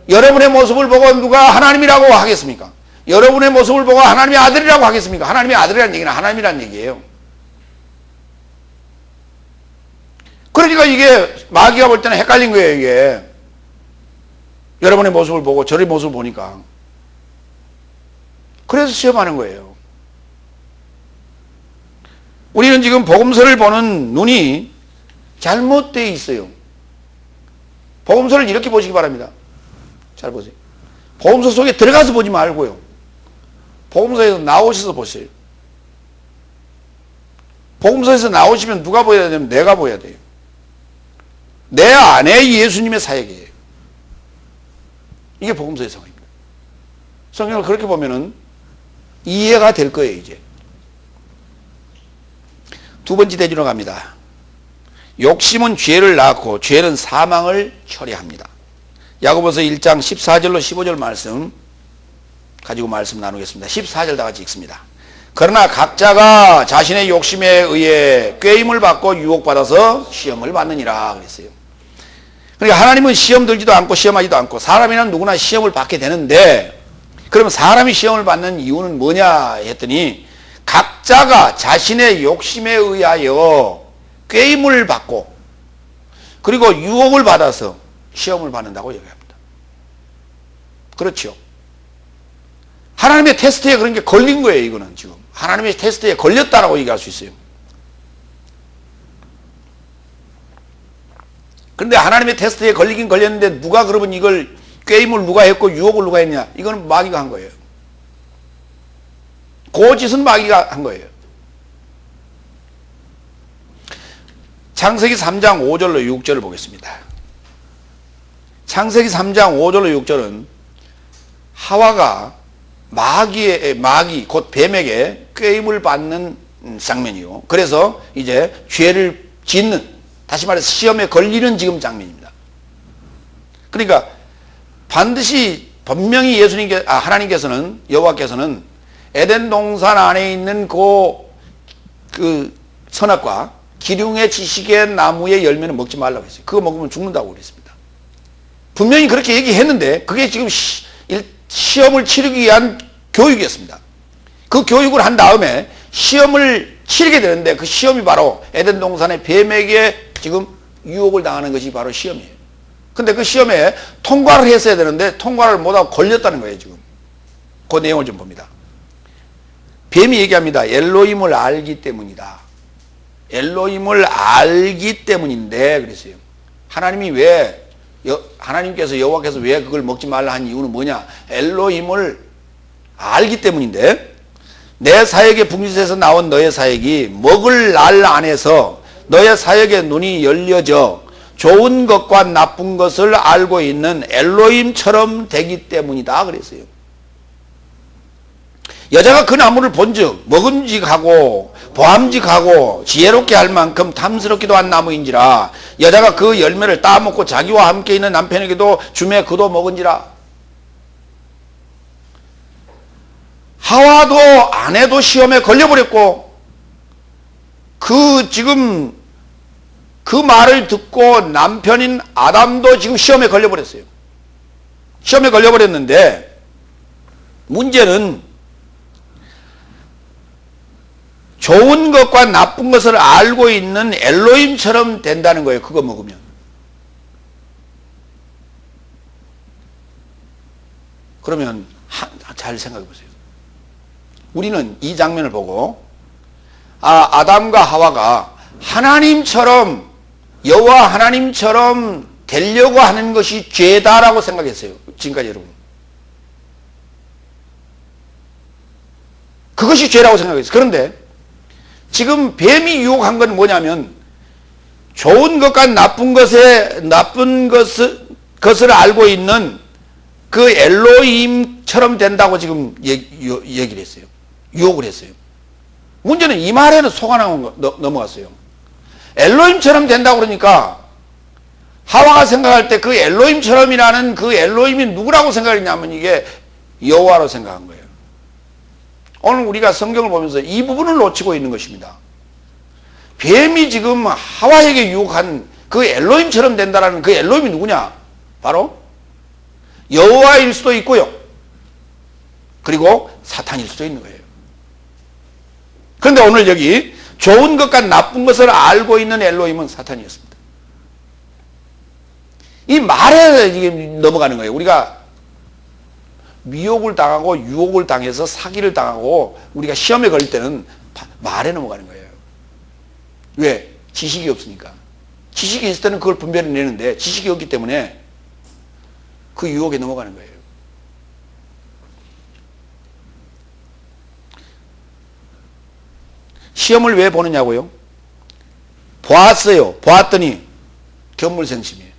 여러분의 모습을 보고 누가 하나님이라고 하겠습니까? 여러분의 모습을 보고 하나님의 아들이라고 하겠습니까? 하나님의 아들이라는 얘기는 하나님이라는 얘기예요. 그러니까 이게 마귀가 볼 때는 헷갈린 거예요, 이게. 여러분의 모습을 보고 저의 모습을 보니까. 그래서 시험하는 거예요. 우리는 지금 복음서를 보는 눈이 잘못되어 있어요. 복음서를 이렇게 보시기 바랍니다. 잘 보세요. 복음서 속에 들어가서 보지 말고요, 복음서에서 나오셔서 보세요. 복음서에서 나오시면 누가 보여야 되면 내가 보여야 돼요. 내 안에 예수님의 사역이에요. 이게 복음서의 상황입니다. 성경을 그렇게 보면은 이해가 될 거예요, 이제. 두 번째 대지로 갑니다. 욕심은 죄를 낳고 죄는 사망을 초래합니다. 야고보서 1장 14절로 15절 말씀 가지고 말씀 나누겠습니다. 14절 다 같이 읽습니다. 그러나 각자가 자신의 욕심에 의해 꾀임을 받고 유혹받아서 시험을 받느니라 그랬어요. 그러니까 하나님은 시험 들지도 않고 시험하지도 않고, 사람이란 누구나 시험을 받게 되는데, 그러면 사람이 시험을 받는 이유는 뭐냐 했더니, 각자가 자신의 욕심에 의하여 꾀임을 받고 그리고 유혹을 받아서 시험을 받는다고 얘기합니다. 그렇죠. 하나님의 테스트에 그런 게 걸린 거예요. 이거는 지금 하나님의 테스트에 걸렸다라고 얘기할 수 있어요. 그런데 하나님의 테스트에 걸리긴 걸렸는데 누가 그러면 이걸 게임을 누가 했고 유혹을 누가 했냐? 이거는 마귀가 한 거예요. 그 짓은 마귀가 한 거예요. 창세기 3장 5절로 6절을 보겠습니다. 창세기 3장 5절로 6절은 하와가 마귀 곧 뱀에게 꾀임을 받는 장면이요. 그래서 이제 죄를 짓는, 다시 말해서 시험에 걸리는 지금 장면입니다. 그러니까 반드시 분명히 하나님께서는, 여호와께서는 에덴 동산 안에 있는 그 선악과 기륭의 지식의 나무의 열매는 먹지 말라고 했어요. 그거 먹으면 죽는다고 그랬습니다. 분명히 그렇게 얘기했는데 그게 지금 시험을 치르기 위한 교육이었습니다. 그 교육을 한 다음에 시험을 치르게 되는데 그 시험이 바로 에덴 동산의 뱀에게 지금 유혹을 당하는 것이 바로 시험이에요. 근데 그 시험에 통과를 했어야 되는데 통과를 못하고 걸렸다는 거예요. 지금 그 내용을 좀 봅니다. 뱀이 얘기합니다. 엘로힘을 알기 때문이다. 엘로힘을 알기 때문인데 그랬어요. 하나님께서 여호와께서 왜 그걸 먹지 말라 한 이유는 뭐냐? 엘로힘을 알기 때문인데, 내 사역의 분깃에서 나온 너의 사역이 먹을 날 안에서 너의 사역의 눈이 열려져 좋은 것과 나쁜 것을 알고 있는 엘로힘처럼 되기 때문이다 그랬어요. 여자가 그 나무를 본즉 먹음직하고 보암직하고 지혜롭게 할 만큼 탐스럽기도 한 나무인지라 여자가 그 열매를 따먹고 자기와 함께 있는 남편에게도 주매 그도 먹은지라. 하와도 아내도 시험에 걸려버렸고 지금 그 말을 듣고 남편인 아담도 지금 시험에 걸려버렸어요. 시험에 걸려버렸는데 문제는 좋은 것과 나쁜 것을 알고 있는 엘로힘처럼 된다는 거예요. 그거 먹으면. 그러면 잘 생각해 보세요. 우리는 이 장면을 보고 아담과 하와가 하나님처럼, 여호와 하나님처럼 되려고 하는 것이 죄다라고 생각했어요. 지금까지 여러분. 그것이 죄라고 생각했어요. 그런데 지금 뱀이 유혹한 건 뭐냐면 좋은 것과 나쁜 것을 알고 있는 그 엘로힘처럼 된다고 지금 얘기를 했어요. 유혹을 했어요. 문제는 이 말에는 속아 넘어갔어요. 엘로힘처럼 된다고 그러니까 하와가 생각할 때 그 엘로힘처럼이라는 그 엘로힘이 누구라고 생각했냐면 이게 여호와로 생각한 거예요. 오늘 우리가 성경을 보면서 이 부분을 놓치고 있는 것입니다. 뱀이 지금 하와에게 유혹한 그 엘로힘처럼 된다라는 그 엘로힘이 누구냐? 바로 여호와일 수도 있고요. 그리고 사탄일 수도 있는 거예요. 그런데 오늘 여기 좋은 것과 나쁜 것을 알고 있는 엘로힘은 사탄이었습니다. 이 말에 지금 넘어가는 거예요. 우리가 미혹을 당하고 유혹을 당해서 사기를 당하고 우리가 시험에 걸릴 때는 말에 넘어가는 거예요. 왜? 지식이 없으니까. 지식이 있을 때는 그걸 분별해내는데 지식이 없기 때문에 그 유혹에 넘어가는 거예요. 시험을 왜 보느냐고요? 보았어요. 보았더니 견물생심이에요.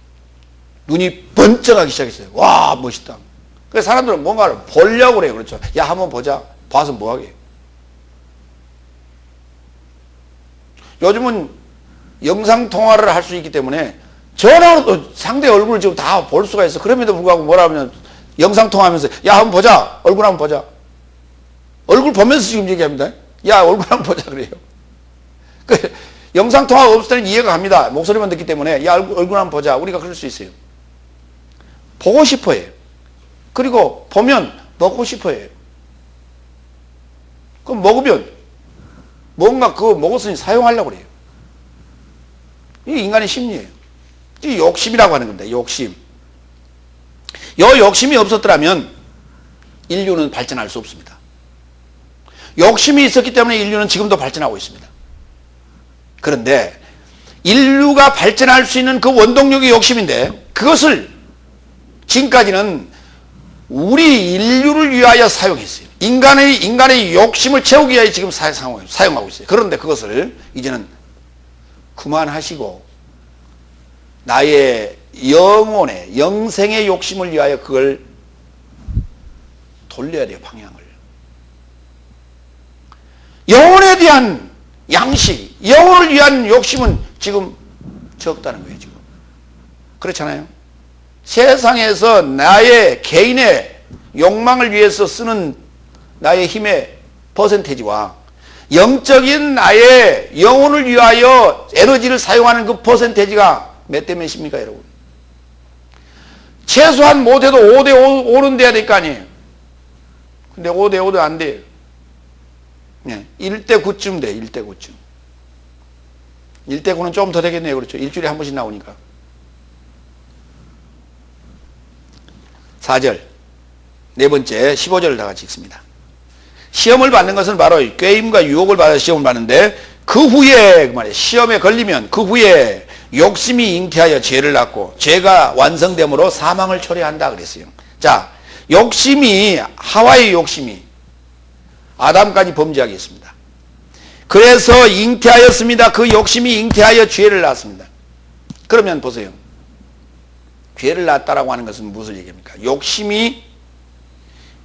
눈이 번쩍하기 시작했어요. 와, 멋있다. 그래서 사람들은 뭔가를 보려고 그래요. 그렇죠. 야, 한번 보자. 봐서 뭐 하게. 요즘은 영상통화를 할 수 있기 때문에 전화로도 상대 얼굴을 지금 다 볼 수가 있어. 그럼에도 불구하고 뭐라 하면 영상통화하면서 야, 한번 보자. 얼굴 한번 보자. 얼굴 보면서 지금 얘기합니다. 야, 얼굴 한번 보자 그래요. 영상통화가 없을 때는 이해가 갑니다. 목소리만 듣기 때문에 야, 얼굴 한번 보자. 우리가 그럴 수 있어요. 보고 싶어 해요. 그리고 보면 먹고 싶어 해요. 그럼 먹으면 뭔가 그거 먹었으니 사용하려고 그래요. 이게 인간의 심리예요. 이 욕심이라고 하는 겁니다. 욕심. 요 욕심이 없었더라면 인류는 발전할 수 없습니다. 욕심이 있었기 때문에 인류는 지금도 발전하고 있습니다. 그런데 인류가 발전할 수 있는 그 원동력이 욕심인데, 그것을 지금까지는 우리 인류를 위하여 사용했어요. 인간의 욕심을 채우기 위하여 지금 사용하고 있어요. 그런데 그것을 이제는 그만하시고 나의 영혼의 영생의 욕심을 위하여 그걸 돌려야 돼요. 방향을. 영혼에 대한 양식, 영혼을 위한 욕심은 지금 적다는 거예요. 지금 그렇잖아요. 세상에서 나의 개인의 욕망을 위해서 쓰는 나의 힘의 퍼센테이지와 영적인 나의 영혼을 위하여 에너지를 사용하는 그 퍼센테이지가 몇 대 몇입니까, 여러분? 최소한 못해도 5대 5는 돼야 될 거 아니에요. 근데 5대 5도 안 돼요. 네, 1대 9쯤 돼. 1대 9쯤. 1대 9는 좀 더 되겠네요. 그렇죠. 일주일에 한 번씩 나오니까. 4절. 네 번째 15절을 다 같이 읽습니다. 시험을 받는 것은 바로 꾀임과 유혹을 받아 시험을 받는데, 그 후에 그 말이에요. 시험에 걸리면 그 후에 욕심이 잉태하여 죄를 낳고 죄가 완성됨으로 사망을 초래한다 그랬어요. 자, 욕심이, 하와의 욕심이 아담까지 범죄하게 했습니다. 그래서 잉태하였습니다. 그 욕심이 잉태하여 죄를 낳았습니다. 그러면 보세요. 죄를 낳았다라고 하는 것은 무슨 얘기입니까? 욕심이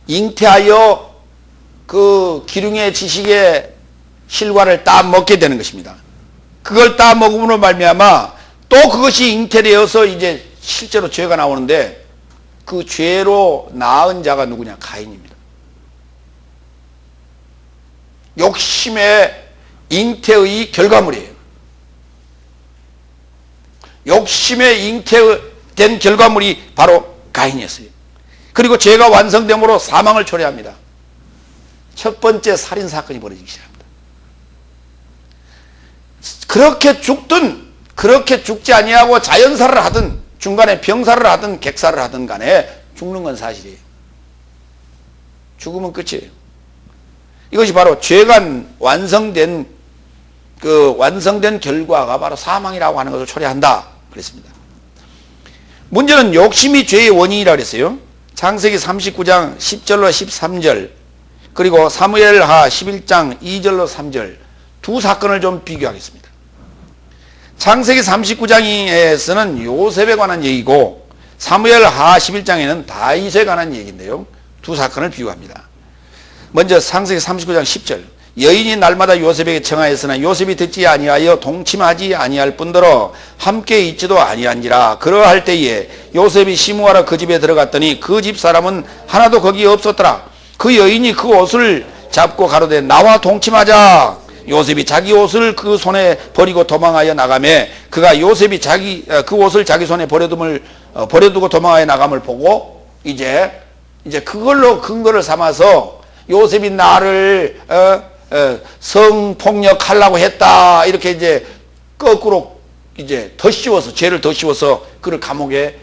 잉태하여 그 기륭의 지식의 실과를 따 먹게 되는 것입니다. 그걸 따 먹음으로 말미암아 또 그것이 잉태되어서 이제 실제로 죄가 나오는데, 그 죄로 낳은 자가 누구냐? 가인입니다. 욕심의 잉태의 결과물이에요. 욕심의 잉태된 결과물이 바로 가인이었어요. 그리고 죄가 완성됨으로 사망을 초래합니다. 첫 번째 살인사건이 벌어지기 시작합니다. 그렇게 죽든 그렇게 죽지 아니하고 자연사를 하든 중간에 병사를 하든 객사를 하든 간에 죽는 건 사실이에요. 죽으면 끝이에요. 이것이 바로 죄가 완성된 결과가 바로 사망이라고 하는 것을 초래한다 그랬습니다. 문제는 욕심이 죄의 원인이라고 그랬어요. 창세기 39장 10절로 13절, 그리고 사무엘하 11장 2절로 3절 두 사건을 좀 비교하겠습니다. 창세기 39장에서는 요셉에 관한 얘기고, 사무엘하 11장에는 다윗에 관한 얘기인데요. 두 사건을 비교합니다. 먼저 창세기 39장 10절. 여인이 날마다 요셉에게 청하였으나 요셉이 듣지 아니하여 동침하지 아니할 뿐더러 함께 있지도 아니한지라. 그러할 때에 요셉이 시무하러 그 집에 들어갔더니 그 집 사람은 하나도 거기 없었더라. 그 여인이 그 옷을 잡고 가로되 나와 동침하자. 요셉이 자기 옷을 그 손에 버리고 도망하여 나가매, 그가 요셉이 그 옷을 자기 손에 버려두고 도망하여 나감을 보고 이제 그걸로 근거를 삼아서 요셉이 나를 성폭력하려고 했다, 이렇게 이제 거꾸로 이제 죄를 더 씌워서 그를 감옥에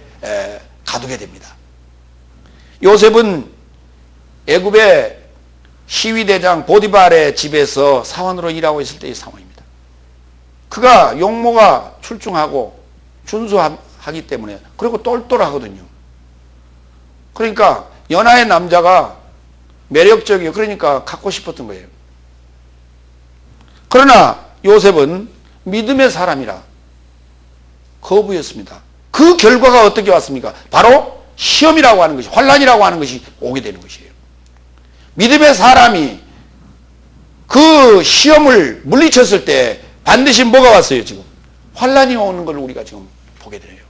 가두게 됩니다. 요셉은 애굽의 시위대장 보디발의 집에서 사원으로 일하고 있을 때의 상황입니다. 그가 용모가 출중하고 준수하기 때문에, 그리고 똘똘하거든요. 그러니까 연하의 남자가 매력적이에요. 그러니까 갖고 싶었던 거예요. 그러나 요셉은 믿음의 사람이라 거부했습니다. 그 결과가 어떻게 왔습니까? 바로 시험이라고 하는 것이, 환난이라고 하는 것이 오게 되는 것이에요. 믿음의 사람이 그 시험을 물리쳤을 때 반드시 뭐가 왔어요? 지금 환난이 오는 걸 우리가 지금 보게 돼요.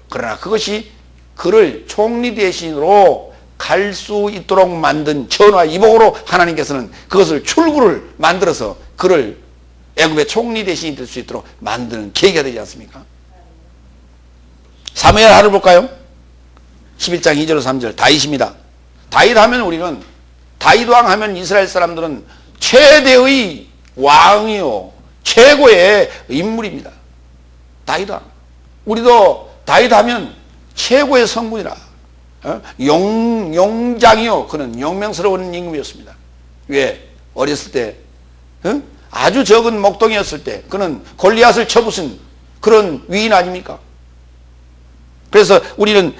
그러나 그것이 그를 총리 대신으로 갈 수 있도록 만든 전화 이복으로 하나님께서는 그것을 출구를 만들어서 그를 애굽의 총리 대신이 될 수 있도록 만드는 계기가 되지 않습니까? 사무엘 하를 볼까요? 11장 2절 3절 다윗입니다. 다윗 하면 우리는, 다윗 왕 하면 이스라엘 사람들은 최대의 왕이요 최고의 인물입니다. 다윗 왕. 우리도 다윗 하면 최고의 성분이라 용장이요. 그는 용맹스러운 임금이었습니다. 왜? 어렸을 때 아주 적은 목동이었을 때 그는 골리앗을 쳐부순 그런 위인 아닙니까? 그래서 우리는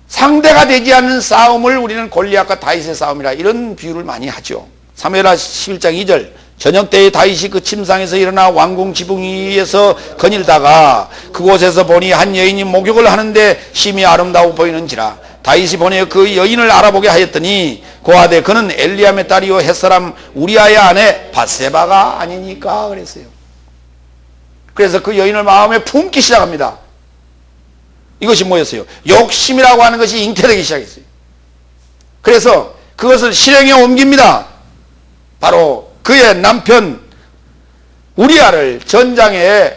상대가 되지 않는 싸움을 우리는 골리앗과 다윗의 싸움이라 이런 비유를 많이 하죠. 사무엘하 11장 2절 저녁 때에 다윗이 그 침상에서 일어나 왕궁 지붕 위에서 거닐다가 그곳에서 보니 한 여인이 목욕을 하는데 심히 아름다워 보이는지라 다윗이 보니 그 여인을 알아보게 하였더니 고하되 그는 엘리암의 딸이요 햇사람 우리아의 아내 밧세바가 아니니까 그랬어요. 그래서 그 여인을 마음에 품기 시작합니다. 이것이 뭐였어요? 욕심이라고 하는 것이 잉태되기 시작했어요. 그래서 그것을 실행에 옮깁니다. 바로 그의 남편 우리아를 전장에서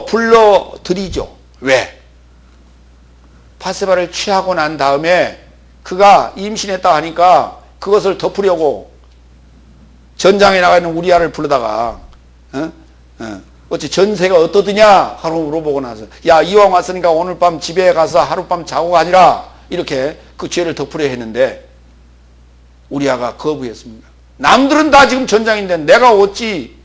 불러들이죠. 왜? 밧세바를 취하고 난 다음에 그가 임신했다 하니까 그것을 덮으려고 전장에 나가 있는 우리아를 불러다가 어찌 전세가 어떠느냐 하루 물어보고 나서 야 이왕 왔으니까 오늘 밤 집에 가서 하룻밤 자고 가니라 이렇게 그 죄를 덮으려 했는데 우리아가 거부했습니다. 남들은 다 지금 전장인데 내가 어찌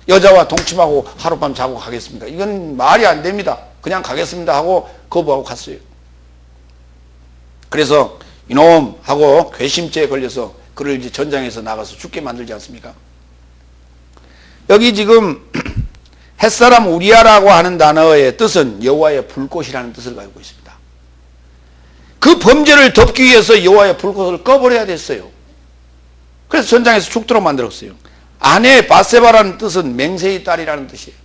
여자와 동침하고 하룻밤 자고 가겠습니까? 이건 말이 안 됩니다. 그냥 가겠습니다 하고 거부하고 갔어요. 그래서 이놈 하고 괘씸죄에 걸려서 그를 이제 전장에서 나가서 죽게 만들지 않습니까? 여기 지금 햇사람 우리아라고 하는 단어의 뜻은 여호와의 불꽃이라는 뜻을 가지고 있습니다. 그 범죄를 덮기 위해서 여호와의 불꽃을 꺼버려야 됐어요. 그래서 전장에서 죽도록 만들었어요. 아내 밧세바라는 뜻은 맹세의 딸이라는 뜻이에요.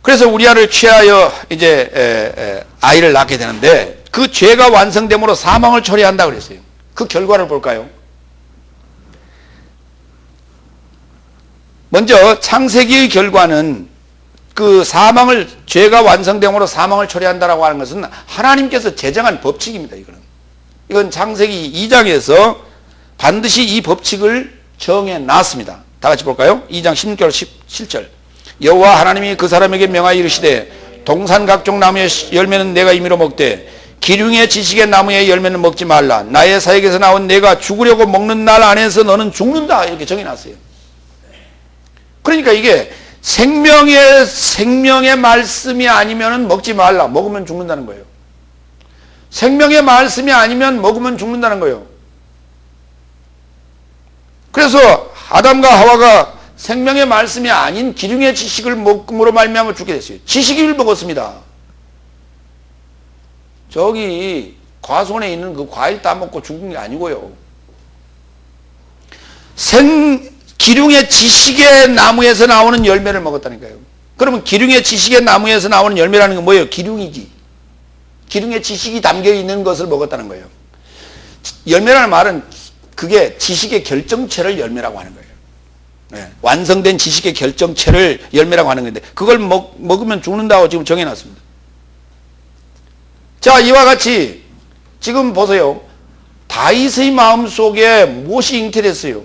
그래서 우리아를 취하여 이제 아이를 낳게 되는데 그 죄가 완성됨으로 사망을 초래한다 그랬어요. 그 결과를 볼까요? 먼저 창세기의 결과는 그 사망을 죄가 완성됨으로 사망을 초래한다라고 하는 것은 하나님께서 제정한 법칙입니다. 이건 창세기 2장에서 반드시 이 법칙을 정해 놨습니다. 다 같이 볼까요? 2장 16절 17절 여호와 하나님이 그 사람에게 명하여 이르시되 동산 각종 나무의 열매는 내가 임의로 먹되 기륭의 지식의 나무의 열매는 먹지 말라. 나의 사역에서 나온 내가 죽으려고 먹는 날 안에서 너는 죽는다. 이렇게 정해놨어요. 그러니까 이게 생명의 말씀이 아니면 먹지 말라. 먹으면 죽는다는 거예요. 생명의 말씀이 아니면 먹으면 죽는다는 거예요. 그래서 아담과 하와가 생명의 말씀이 아닌 기륭의 지식을 먹음으로 말미암아 죽게 됐어요. 지식을 먹었습니다. 저기 과수원에 있는 그 과일 따먹고 죽은 게 아니고요. 기륭의 지식의 나무에서 나오는 열매를 먹었다니까요. 그러면 기륭의 지식의 나무에서 나오는 열매라는 건 뭐예요? 기륭이지. 기륭의 지식이 담겨 있는 것을 먹었다는 거예요. 열매라는 말은 그게 지식의 결정체를 열매라고 하는 거예요. 네. 완성된 지식의 결정체를 열매라고 하는 건데 그걸 먹으면 죽는다고 지금 정해놨습니다. 자, 이와 같이 지금 보세요. 다윗의 마음속에 무엇이 잉태됐어요?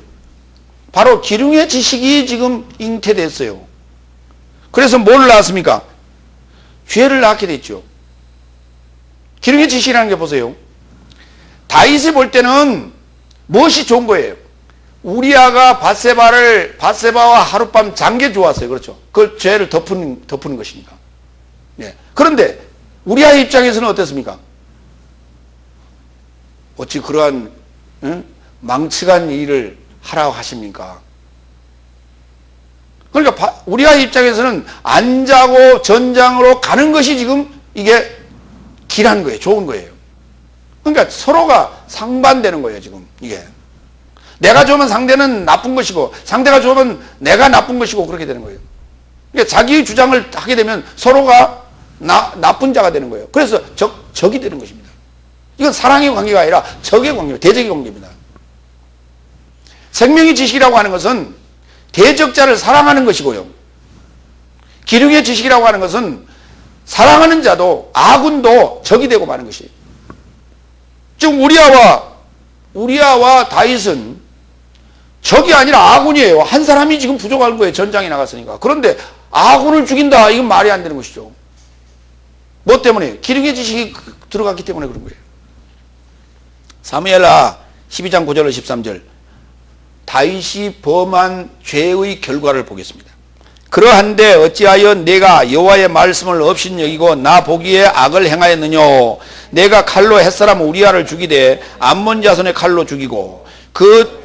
바로 기륭의 지식이 지금 잉태됐어요. 그래서 뭘 낳았습니까? 죄를 낳게 됐죠. 기륭의 지식이라는 게 보세요. 다윗이 볼 때는 무엇이 좋은 거예요? 우리아가 밧세바와 하룻밤 잔 게 좋았어요. 그렇죠? 그 죄를 덮는 것이니까. 예. 그런데 우리아의 입장에서는 어땠습니까? 어찌 그러한 망측한 일을 하라고 하십니까? 그러니까 우리아의 입장에서는 안 자고 전장으로 가는 것이 지금 이게 길한 거예요. 좋은 거예요. 그러니까 서로가 상반되는 거예요. 지금 이게. 내가 좋으면 상대는 나쁜 것이고 상대가 좋으면 내가 나쁜 것이고 그렇게 되는 거예요. 그러니까 자기의 주장을 하게 되면 서로가 나쁜 자가 되는 거예요. 그래서 적이 되는 것입니다. 이건 사랑의 관계가 아니라 적의 관계, 대적의 관계입니다. 생명의 지식이라고 하는 것은 대적자를 사랑하는 것이고요. 기륭의 지식이라고 하는 것은 사랑하는 자도 아군도 적이 되고 마는 것이에요. 지금 우리아와 다윗은 적이 아니라 아군이에요. 한 사람이 지금 부족한 거예요. 전장에 나갔으니까. 그런데 아군을 죽인다. 이건 말이 안 되는 것이죠. 뭐 때문에? 기름의 지식이 들어갔기 때문에 그런 거예요. 사무엘하 12장 9절로 13절. 다윗이 범한 죄의 결과를 보겠습니다. 그러한데 어찌하여 내가 여호와의 말씀을 업신여기고 나 보기에 악을 행하였느냐. 내가 칼로 햇사람 우리아를 죽이되 암몬 자손의 칼로 죽이고 그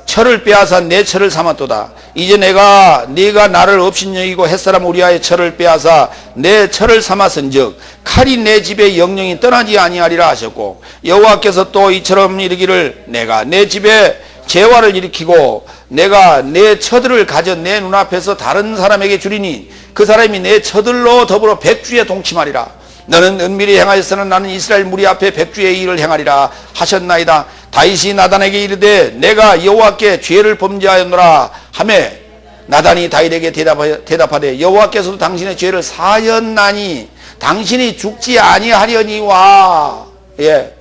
철을 빼앗아 내 철을 삼았도다. 이제 네가 나를 업신여기고 햇사람 우리아의 철을 빼앗아 내 철을 삼았은즉 칼이 내 집에 영영이 떠나지 아니하리라 하셨고 여호와께서 또 이처럼 이르기를 내가 내 집에 재화를 일으키고 내가 내 처들을 가져 내 눈앞에서 다른 사람에게 주리니 그 사람이 내 처들로 더불어 백주에 동침하리라. 너는 은밀히 행하였으나 나는 이스라엘 무리 앞에 백주의 일을 행하리라 하셨나이다. 다윗이 나단에게 이르되 내가 여호와께 죄를 범죄하였노라 하매 나단이 다윗에게 대답하되 여호와께서도 당신의 죄를 사하였나니 당신이 죽지 아니하려니와. 예.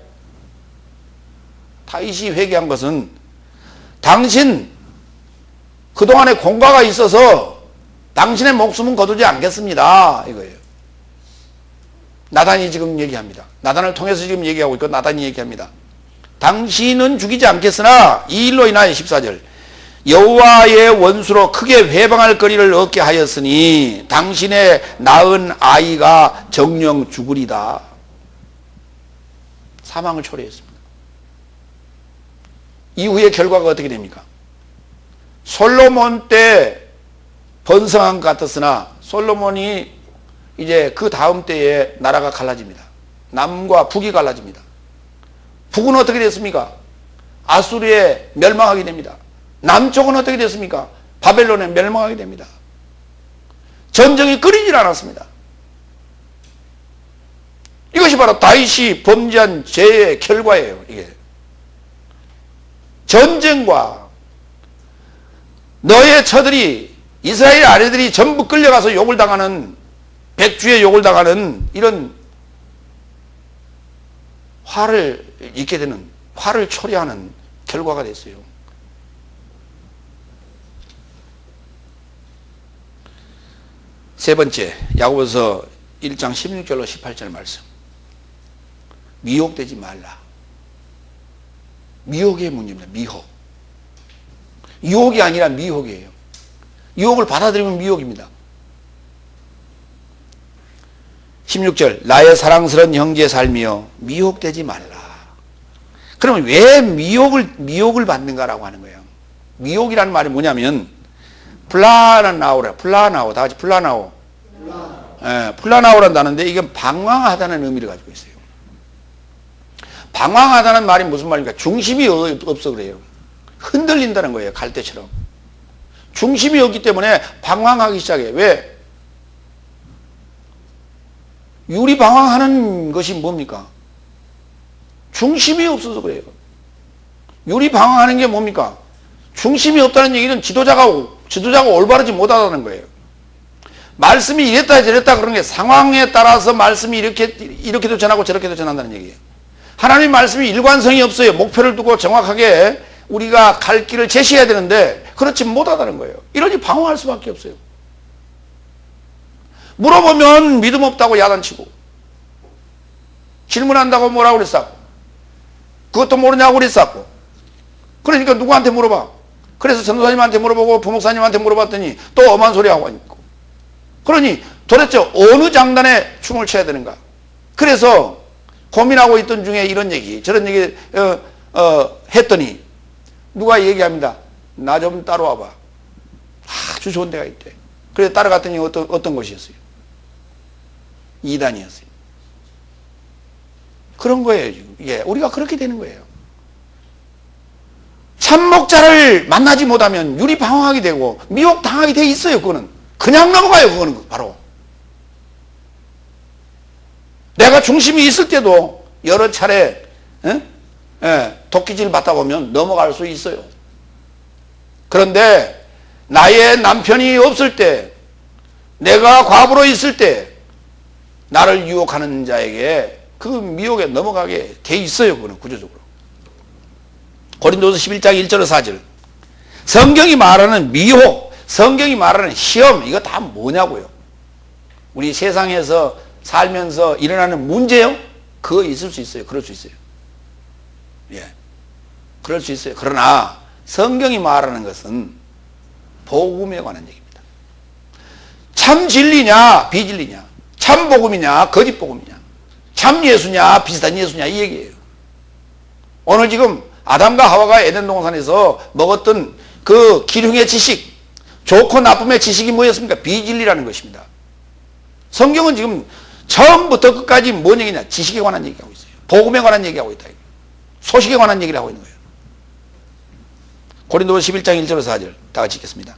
다윗이 회개한 것은 당신 그동안에 공과가 있어서 당신의 목숨은 거두지 않겠습니다 이거예요. 나단이 지금 얘기합니다. 나단을 통해서 지금 얘기하고 있고 나단이 얘기합니다. 당신은 죽이지 않겠으나 이 일로 인하여 14절 여호와의 원수로 크게 회방할 거리를 얻게 하였으니 당신의 낳은 아이가 정령 죽으리다. 사망을 초래했습니다. 이후의 결과가 어떻게 됩니까? 솔로몬 때 번성한 것 같았으나 솔로몬이 이제 그 다음 때에 나라가 갈라집니다. 남과 북이 갈라집니다. 북은 어떻게 됐습니까? 아수르에 멸망하게 됩니다. 남쪽은 어떻게 됐습니까? 바벨론에 멸망하게 됩니다. 전쟁이 끊이질 않았습니다. 이것이 바로 다윗이 범죄한 죄의 결과예요. 이게 전쟁과 너의 처들이 이스라엘 아내들이 전부 끌려가서 욕을 당하는 백주의 욕을 당하는 이런 화를 입게 되는 화를 초래하는 결과가 됐어요. 세 번째 야고보서 1장 16절로 18절 말씀. 미혹되지 말라. 미혹의 문제입니다. 미혹. 유혹이 아니라 미혹이에요. 유혹을 받아들이면 미혹입니다. 16절 나의 사랑스러운 형제의 삶이여 미혹되지 말라. 그러면 왜 미혹을 받는가라고 하는 거예요. 미혹이라는 말이 뭐냐면 플라나오라. 플라나오. 다 같이 플라나오. 예, 플라나오라는 단어인데 이건 방황하다는 의미를 가지고 있어요. 방황하다는 말이 무슨 말입니까? 중심이 없어 그래요. 흔들린다는 거예요. 갈대처럼. 중심이 없기 때문에 방황하기 시작해. 왜? 유리 방황하는 것이 뭡니까? 중심이 없어서 그래요. 유리 방황하는 게 뭡니까? 중심이 없다는 얘기는 지도자가 올바르지 못하다는 거예요. 말씀이 이랬다 저랬다 그런 게 상황에 따라서 말씀이 이렇게도 전하고 저렇게도 전한다는 얘기예요. 하나님의 말씀이 일관성이 없어요. 목표를 두고 정확하게 우리가 갈 길을 제시해야 되는데 그렇지 못하다는 거예요. 이러니 방황할 수밖에 없어요. 물어보면 믿음 없다고 야단치고 질문한다고 뭐라고 그랬었고 그것도 모르냐고 그랬었고 그러니까 누구한테 물어봐. 그래서 전도사님한테 물어보고 부목사님한테 물어봤더니 또 엄한 소리 하고 있고 그러니 도대체 어느 장단에 춤을 춰야 되는가. 그래서 고민하고 있던 중에 이런 얘기 저런 얘기 했더니 누가 얘기합니다. 나 좀 따라와봐. 아주 좋은 데가 있대. 그래서 따라갔더니 어떤 것이었어요? 이단이었어요. 그런 거예요 지금. 이게 우리가 그렇게 되는 거예요. 참목자를 만나지 못하면 유리 방황하게 되고 미혹 당하게 돼 있어요. 그거는 그냥 넘어가요. 그거는 바로 내가 중심이 있을 때도 여러 차례 도끼질 받다 보면 넘어갈 수 있어요. 그런데 나의 남편이 없을 때 내가 과부로 있을 때 나를 유혹하는 자에게 그 미혹에 넘어가게 돼 있어요. 그거는 구조적으로. 고린도서 11장 1절로 4절 성경이 말하는 미혹, 성경이 말하는 시험, 이거 다 뭐냐고요. 우리 세상에서 살면서 일어나는 문제요? 그거 있을 수 있어요. 그럴 수 있어요. 예. 그럴 수 있어요. 그러나 성경이 말하는 것은 복음에 관한 얘기입니다. 참 진리냐 비진리냐, 참 복음이냐 거짓 복음이냐, 참 예수냐 비슷한 예수냐, 이 얘기예요. 오늘 지금 아담과 하와가 에덴 동산에서 먹었던 그 기륭의 지식, 좋고 나쁨의 지식이 뭐였습니까? 비진리라는 것입니다. 성경은 지금 처음부터 끝까지 뭔 얘기냐? 지식에 관한 얘기하고 있어요. 복음에 관한 얘기하고 있다. 소식에 관한 얘기를 하고 있는 거예요. 고린도서 11장 1절에서 4절 다 같이 읽겠습니다.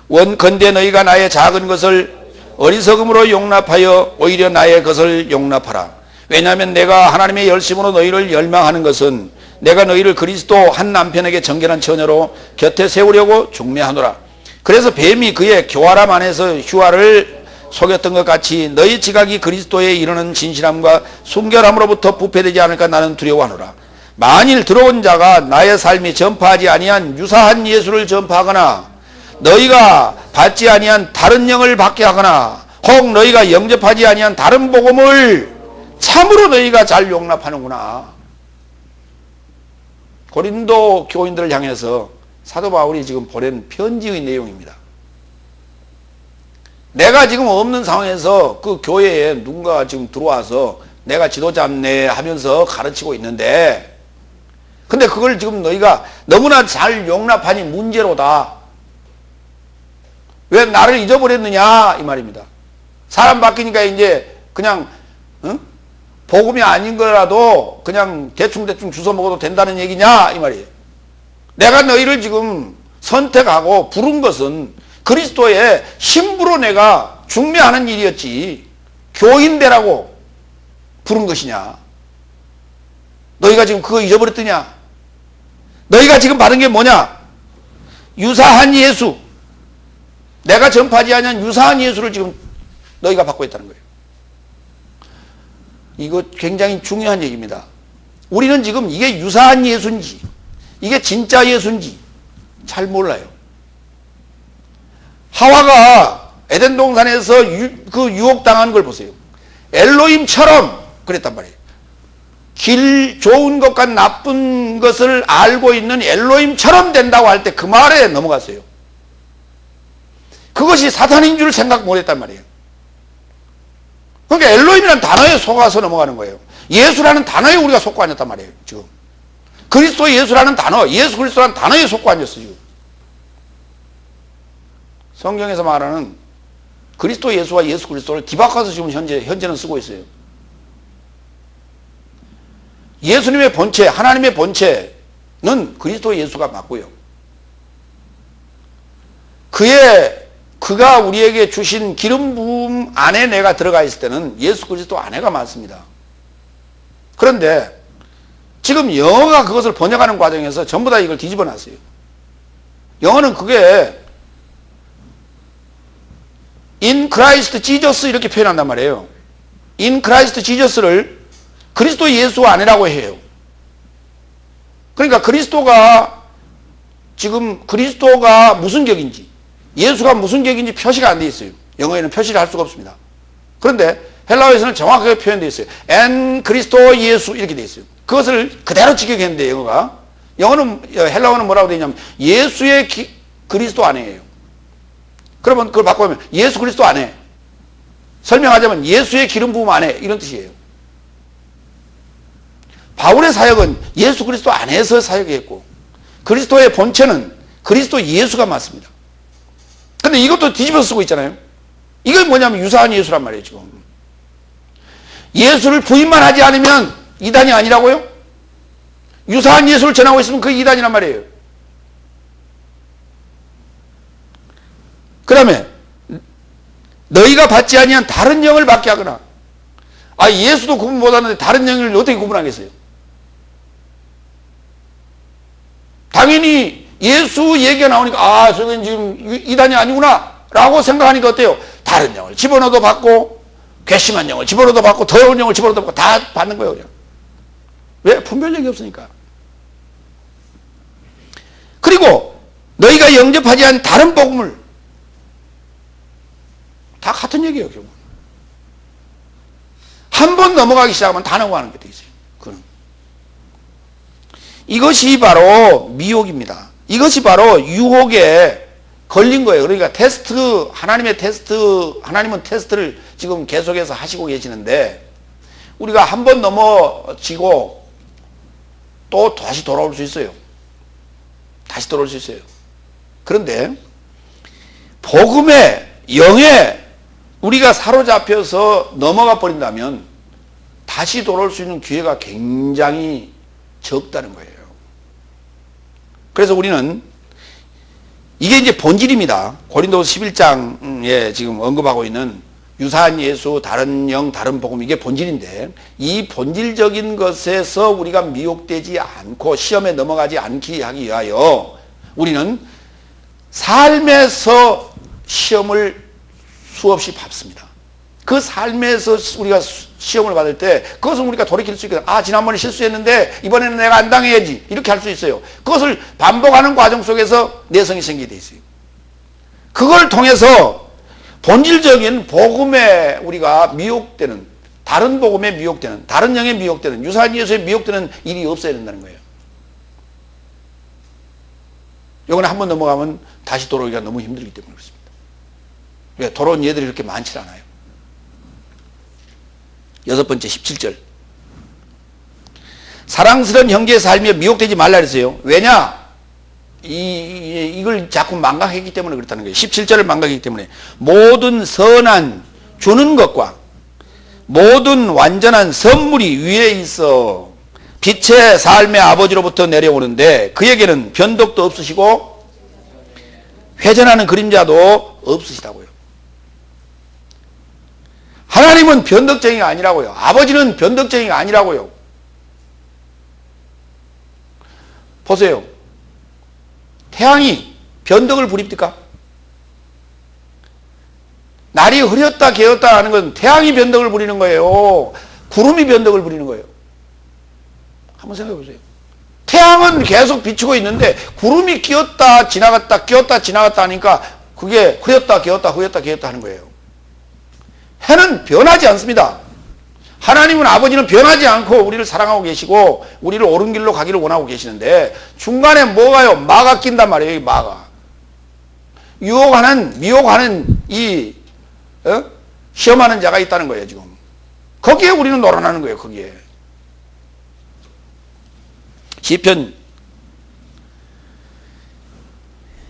원컨대 너희가 나의 작은 것을 어리석음으로 용납하여 오히려 나의 것을 용납하라. 왜냐하면 내가 하나님의 열심으로 너희를 열망하는 것은 내가 너희를 그리스도 한 남편에게 정결한 처녀로 곁에 세우려고 중매하노라. 그래서 뱀이 그의 교활함 안에서 휴아를 속였던 것 같이 너희 지각이 그리스도에 이르는 진실함과 순결함으로부터 부패되지 않을까 나는 두려워하노라. 만일 들어온 자가 나의 삶이 전파하지 아니한 유사한 예수를 전파하거나 너희가 받지 아니한 다른 영을 받게 하거나 혹 너희가 영접하지 아니한 다른 복음을 참으로 너희가 잘 용납하는구나. 고린도 교인들을 향해서 사도 바울이 지금 보낸 편지의 내용입니다. 내가 지금 없는 상황에서 그 교회에 누군가 지금 들어와서 내가 지도자네 하면서 가르치고 있는데, 근데 그걸 지금 너희가 너무나 잘 용납하니 문제로다. 왜 나를 잊어버렸느냐 이 말입니다. 사람 바뀌니까 이제 그냥 복음이 아닌 거라도 그냥 대충 주워 먹어도 된다는 얘기냐 이 말이에요. 내가 너희를 지금 선택하고 부른 것은 그리스도의 신부로 내가 중매하는 일이었지 교인 되라고 부른 것이냐. 너희가 지금 그거 잊어버렸더냐. 너희가 지금 받은 게 뭐냐. 유사한 예수, 내가 전파하지 않은 유사한 예수를 지금 너희가 받고 있다는 거예요. 이거 굉장히 중요한 얘기입니다. 우리는 지금 이게 유사한 예수인지 이게 진짜 예수인지 잘 몰라요. 하와가 에덴 동산에서 그 유혹당한 걸 보세요. 엘로힘처럼 그랬단 말이에요. 길 좋은 것과 나쁜 것을 알고 있는 엘로힘처럼 된다고 할 때 그 말에 넘어갔어요. 그것이 사탄인 줄 생각 못했단 말이에요. 그러니까 엘로힘이라는 단어에 속아서 넘어가는 거예요. 예수라는 단어에 우리가 속고 앉았단 말이에요. 지금 그리스도 예수라는 단어, 예수 그리스도라는 단어에 속고 앉았어요. 지금 성경에서 말하는 그리스도 예수와 예수 그리스도를 뒤바꿔서 지금 현재는 쓰고 있어요. 예수님의 본체, 하나님의 본체는 그리스도 예수가 맞고요. 그가 우리에게 주신 기름 부음 안에 내가 들어가 있을 때는 예수 그리스도 안에가 맞습니다. 그런데 지금 영어가 그것을 번역하는 과정에서 전부 다 이걸 뒤집어 놨어요. 영어는 그게 In Christ Jesus 이렇게 표현한단 말이에요. In Christ Jesus를 그리스도 예수 안에라고 해요. 그러니까 그리스도가 무슨 격인지, 예수가 무슨 격인지 표시가 안 돼 있어요. 영어에는 표시를 할 수가 없습니다. 그런데 헬라어에서는 정확하게 표현되어 있어요. 엔 그리스도 예수 이렇게 돼 있어요. 그것을 그대로 직역했는데 헬라어는 뭐라고 되어 있냐면 예수의 그리스도 안에예요. 그러면 그걸 바꾸면 예수 그리스도 안에, 설명하자면 예수의 기름 부음 안에 이런 뜻이에요. 바울의 사역은 예수 그리스도 안에서 사역했고 그리스도의 본체는 그리스도 예수가 맞습니다. 근데 이것도 뒤집어 쓰고 있잖아요. 이건 뭐냐면 유사한 예수란 말이에요. 지금 예수를 부인만 하지 않으면 이단이 아니라고요? 유사한 예수를 전하고 있으면 그게 이단이란 말이에요. 그 다음에 너희가 받지 아니한 다른 영을 받게 하거나, 예수도 구분 못하는데 다른 영을 어떻게 구분하겠어요? 당연히 예수 얘기가 나오니까 저건 지금 이단이 아니구나 라고 생각하니까 어때요? 다른 영을 집어넣어도 받고 괘씸한 영을 집어넣어도 받고 더러운 영을 집어넣어도 받고 다 받는 거예요. 그냥. 왜? 분별력이 없으니까. 그리고 너희가 영접하지 않은 다른 복음을. 다 같은 얘기예요, 결국. 한 번 넘어가기 시작하면 다 넘어가는 게 되죠. 그건. 이것이 바로 미혹입니다. 이것이 바로 유혹에 걸린 거예요. 그러니까 테스트, 하나님의 테스트, 하나님은 테스트를 지금 계속해서 하시고 계시는데, 우리가 한 번 넘어지고 또 다시 돌아올 수 있어요. 다시 돌아올 수 있어요. 그런데 복음의 영에 우리가 사로잡혀서 넘어가 버린다면 다시 돌아올 수 있는 기회가 굉장히 적다는 거예요. 그래서 우리는 이게 이제 본질입니다. 고린도서 11장에 지금 언급하고 있는 유사한 예수, 다른 영, 다른 복음, 이게 본질인데, 이 본질적인 것에서 우리가 미혹되지 않고 시험에 넘어가지 않게 하기 위하여 우리는 삶에서 시험을 수없이 밟습니다. 그 삶에서 우리가 시험을 받을 때 그것을 우리가 돌이킬 수 있거든요. 아, 지난번에 실수했는데 이번에는 내가 안 당해야지, 이렇게 할 수 있어요. 그것을 반복하는 과정 속에서 내성이 생기게 돼 있어요. 그걸 통해서 본질적인 복음에 우리가 미혹되는, 다른 복음에 미혹되는, 다른 영에 미혹되는, 유사한 예수에 미혹되는 일이 없어야 된다는 거예요. 이거는 한번 넘어가면 다시 돌아오기가 너무 힘들기 때문에 그렇습니다. 왜? 돌아온 예들이 그렇게 많지 않아요. 6번째 17절. 사랑스러운 형제의 삶에 미혹되지 말라 그랬어요. 왜냐? 이걸 자꾸 망각했기 때문에 그렇다는 거예요. 17절을 망각했기 때문에. 모든 선한 주는 것과 모든 완전한 선물이 위에 있어 빛의 삶의 아버지로부터 내려오는데 그에게는 변덕도 없으시고 회전하는 그림자도 없으시다고요. 하나님은 변덕쟁이가 아니라고요. 아버지는 변덕쟁이가 아니라고요. 보세요. 태양이 변덕을 부립니까? 날이 흐렸다 개었다 하는 건 태양이 변덕을 부리는 거예요. 구름이 변덕을 부리는 거예요. 한번 생각해 보세요. 태양은 계속 비추고 있는데 구름이 끼었다 지나갔다 끼었다 지나갔다 하니까 그게 흐렸다 개었다 흐렸다 개었다 하는 거예요. 해는 변하지 않습니다. 하나님은 아버지는 변하지 않고 우리를 사랑하고 계시고 우리를 옳은 길로 가기를 원하고 계시는데 중간에 뭐가요? 마가 낀단 말이에요. 마가. 유혹하는, 미혹하는 시험하는 자가 있다는 거예요. 지금. 거기에 우리는 놀아나는 거예요. 거기에. 시편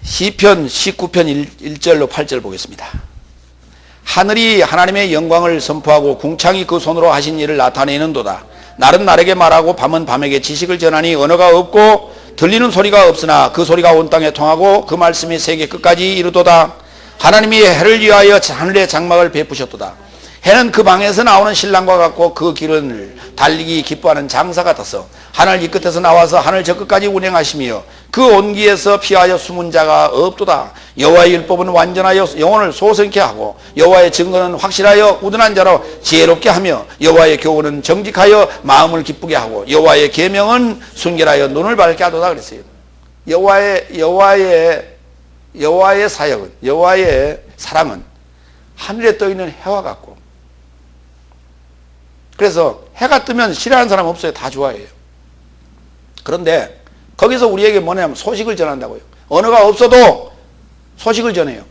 19편 1절로 8절 보겠습니다. 하늘이 하나님의 영광을 선포하고 궁창이 그 손으로 하신 일을 나타내는도다. 날은 날에게 말하고 밤은 밤에게 지식을 전하니 언어가 없고 들리는 소리가 없으나 그 소리가 온 땅에 통하고 그 말씀이 세계 끝까지 이르도다. 하나님이 해를 위하여 하늘의 장막을 베푸셨도다. 해는 그 방에서 나오는 신랑과 같고 그 길을 달리기 기뻐하는 장사 같아서 하늘 이 끝에서 나와서 하늘 저 끝까지 운행하시며 그 온기에서 피하여 숨은 자가 없도다. 여호와의 율법은 완전하여 영혼을 소생케 하고 여호와의 증거는 확실하여 우둔한 자로 지혜롭게 하며 여호와의 교훈은 정직하여 마음을 기쁘게 하고 여호와의 계명은 순결하여 눈을 밝게 하도다 그랬어요. 여호와의 사역은, 여호와의 사랑은 하늘에 떠 있는 해와 같고, 그래서 해가 뜨면 싫어하는 사람 없어요. 다 좋아해요. 그런데 거기서 우리에게 뭐냐면 소식을 전한다고요. 언어가 없어도 소식을 전해요.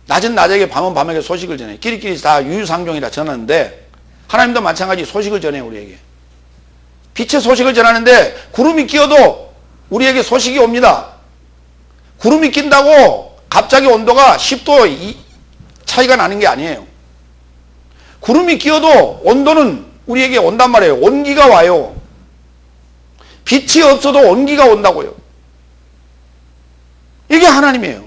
낮은 낮에게 밤은 밤에게 소식을 전해요. 끼리끼리 다 유유상종이라 전하는데 하나님도 마찬가지 소식을 전해요. 우리에게. 빛의 소식을 전하는데 구름이 끼어도 우리에게 소식이 옵니다. 구름이 낀다고 갑자기 온도가 10도 차이가 나는 게 아니에요. 구름이 끼어도 온도는 우리에게 온단 말이에요. 온기가 와요. 빛이 없어도 온기가 온다고요. 이게 하나님이에요.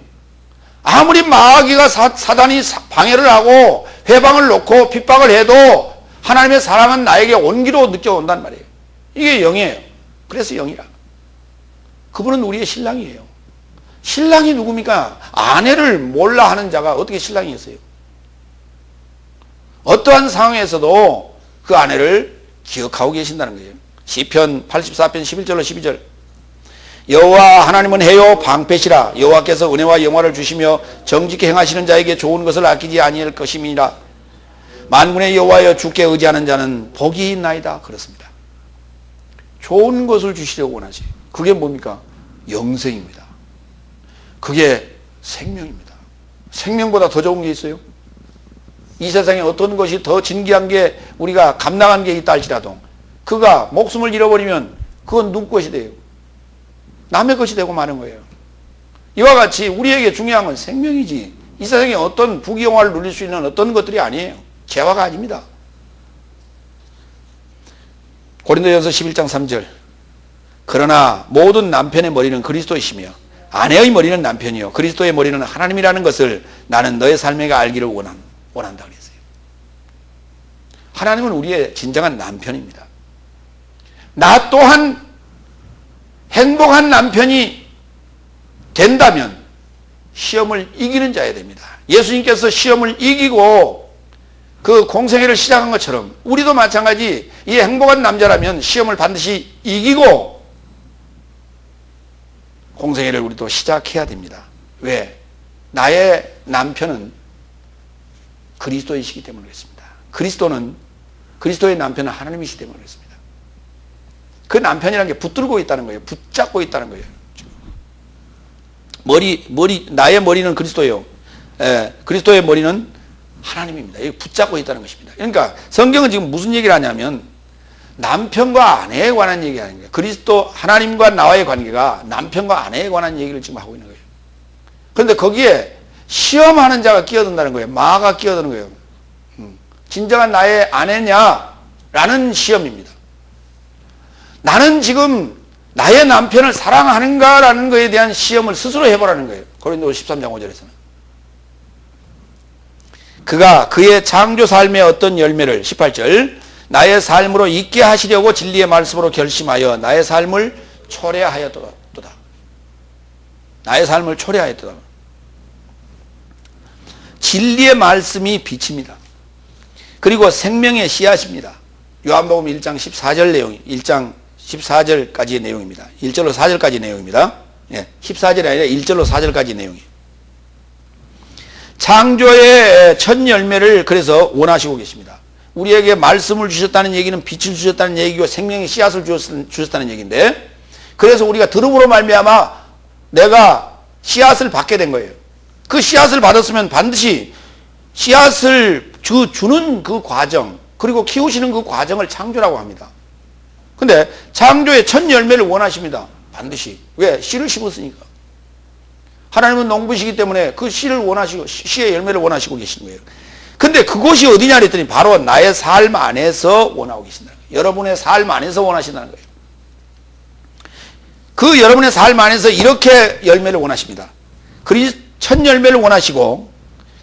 아무리 마귀가 사단이 방해를 하고 회방을 놓고 핍박을 해도 하나님의 사랑은 나에게 온기로 느껴온단 말이에요. 이게 영이에요. 그래서 영이라. 그분은 우리의 신랑이에요. 신랑이 누굽니까? 아내를 몰라 하는 자가 어떻게 신랑이겠어요? 어떠한 상황에서도 그 아내를 기억하고 계신다는 거예요. 시편 84편 11절로 12절. 여호와 하나님은 해요 방패시라. 여호와께서 은혜와 영화를 주시며 정직히 행하시는 자에게 좋은 것을 아끼지 아니할 것임이니라. 만군의 여호와여 주께 의지하는 자는 복이 있나이다. 그렇습니다. 좋은 것을 주시려고 원하지. 그게 뭡니까? 영생입니다. 그게 생명입니다. 생명보다 더 좋은 게 있어요? 이 세상에 어떤 것이 더 진귀한 게 우리가 감당한 게 있다 할지라도 그가 목숨을 잃어버리면 그건 누구 것이 돼요? 남의 것이 되고 마는 거예요. 이와 같이 우리에게 중요한 건 생명이지 이 세상에 어떤 부귀영화를 누릴 수 있는 어떤 것들이 아니에요. 재화가 아닙니다. 고린도전서 11장 3절 그러나 모든 남편의 머리는 그리스도이시며 아내의 머리는 남편이요 그리스도의 머리는 하나님이라는 것을 나는 너의 삶에게 알기를 원한다 그랬어요. 하나님은 우리의 진정한 남편입니다. 나 또한 행복한 남편이 된다면 시험을 이기는 자야 됩니다. 예수님께서 시험을 이기고 그 공생애를 시작한 것처럼 우리도 마찬가지 이 행복한 남자라면 시험을 반드시 이기고 공생애를 우리도 시작해야 됩니다. 왜? 나의 남편은 그리스도이시기 때문에 그렇습니다. 그리스도의 남편은 하나님이시기 때문에 그렇습니다. 그 남편이라는 게 붙들고 있다는 거예요. 붙잡고 있다는 거예요. 나의 머리는 그리스도예요. 그리스도의 머리는 하나님입니다. 이게 붙잡고 있다는 것입니다. 그러니까 성경은 지금 무슨 얘기를 하냐면 남편과 아내에 관한 얘기가 아닙니다. 그리스도 하나님과 나와의 관계가 남편과 아내에 관한 얘기를 지금 하고 있는 거예요. 그런데 거기에 시험하는 자가 끼어든다는 거예요. 마가 끼어드는 거예요. 진정한 나의 아내냐라는 시험입니다. 나는 지금 나의 남편을 사랑하는가라는 것에 대한 시험을 스스로 해보라는 거예요. 고린도서 13장 5절에서는. 그가 그의 창조 삶의 어떤 열매를 18절 나의 삶으로 있게 하시려고 진리의 말씀으로 결심하여 나의 삶을 초래하였도다. 나의 삶을 초래하였도다. 진리의 말씀이 빛입니다. 그리고 생명의 씨앗입니다. 요한복음 1장 14절 내용, 1장 14절까지의 내용입니다. 1절로 4절까지 내용입니다. 14절이 아니라 1절로 4절까지 내용이에요. 창조의 첫 열매를 그래서 원하시고 계십니다. 우리에게 말씀을 주셨다는 얘기는 빛을 주셨다는 얘기고 생명의 씨앗을 주셨다는 얘기인데 그래서 우리가 들음으로 말미암아 내가 씨앗을 받게 된 거예요. 그 씨앗을 받았으면 반드시 씨앗을 주는 그 과정 그리고 키우시는 그 과정을 창조라고 합니다. 근데 창조의 첫 열매를 원하십니다. 반드시. 왜? 씨를 심었으니까. 하나님은 농부시기 때문에 그 씨를 원하시고 씨의 열매를 원하시고 계신 거예요. 근데 그곳이 어디냐 그랬더니 바로 나의 삶 안에서 원하고 계신다는 거예요. 여러분의 삶 안에서 원하신다는 거예요. 그 여러분의 삶 안에서 이렇게 열매를 원하십니다. 첫 열매를 원하시고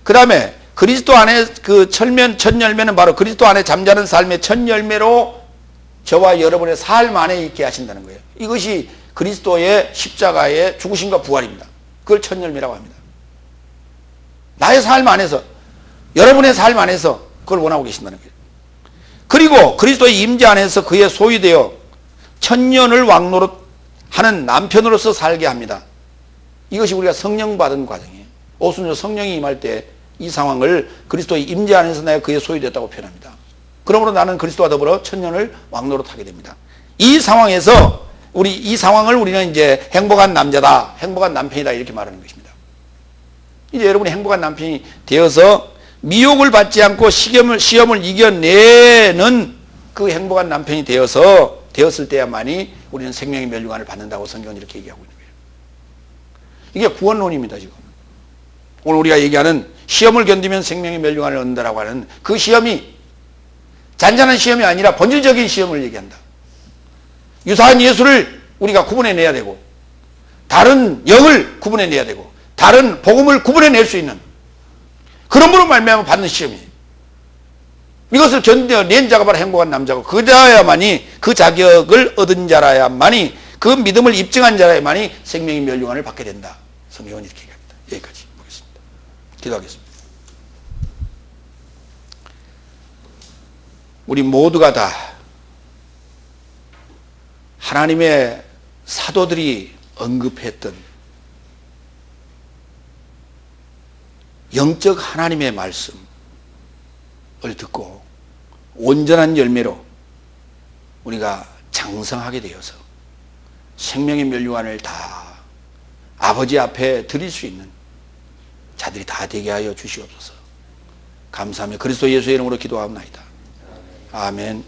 그 다음에 그리스도 안에 그 첫 열매는 바로 그리스도 안에 잠자는 삶의 첫 열매로 저와 여러분의 삶 안에 있게 하신다는 거예요. 이것이 그리스도의 십자가의 죽으심과 부활입니다. 그걸 첫 열매라고 합니다. 나의 삶 안에서 여러분의 삶 안에서 그걸 원하고 계신다는 거예요. 그리고 그리스도의 임재 안에서 그의 소유되어 천년을 왕노릇 하는 남편으로서 살게 합니다. 이것이 우리가 성령 받은 과정이에요. 오순절 성령이 임할 때 이 상황을 그리스도의 임재 안에서 내가 그의 소유됐다고 표현합니다. 그러므로 나는 그리스도와 더불어 천년을 왕노릇 하게 됩니다. 이 상황에서 이 상황을 우리는 이제 행복한 남자다, 행복한 남편이다 이렇게 말하는 것입니다. 이제 여러분이 행복한 남편이 되어서 미혹을 받지 않고 시험을 이겨내는 그 행복한 남편이 되었을 때야만이 우리는 생명의 멸류관을 받는다고 성경은 이렇게 얘기하고 있는 거예요. 이게 구원론입니다, 지금. 오늘 우리가 얘기하는 시험을 견디면 생명의 멸류관을 얻는다라고 하는 그 시험이 잔잔한 시험이 아니라 본질적인 시험을 얘기한다. 유사한 예수를 우리가 구분해내야 되고 다른 영을 구분해내야 되고 다른 복음을 구분해낼 수 있는 그러므로 말미암아 받는 시험이에요. 이것을 견뎌낸 자가 바로 행복한 남자고 그 자야만이 그 자격을 얻은 자라야만이 그 믿음을 입증한 자라야만이 생명의 멸류관을 받게 된다. 성경은 이렇게 얘기합니다. 여기까지 보겠습니다. 기도하겠습니다. 우리 모두가 다 하나님의 사도들이 언급했던 영적 하나님의 말씀을 듣고 온전한 열매로 우리가 장성하게 되어서 생명의 멸류관을 다 아버지 앞에 드릴 수 있는 자들이 다 되게 하여 주시옵소서. 감사하며 그리스도 예수의 이름으로 기도하옵나이다. 아멘.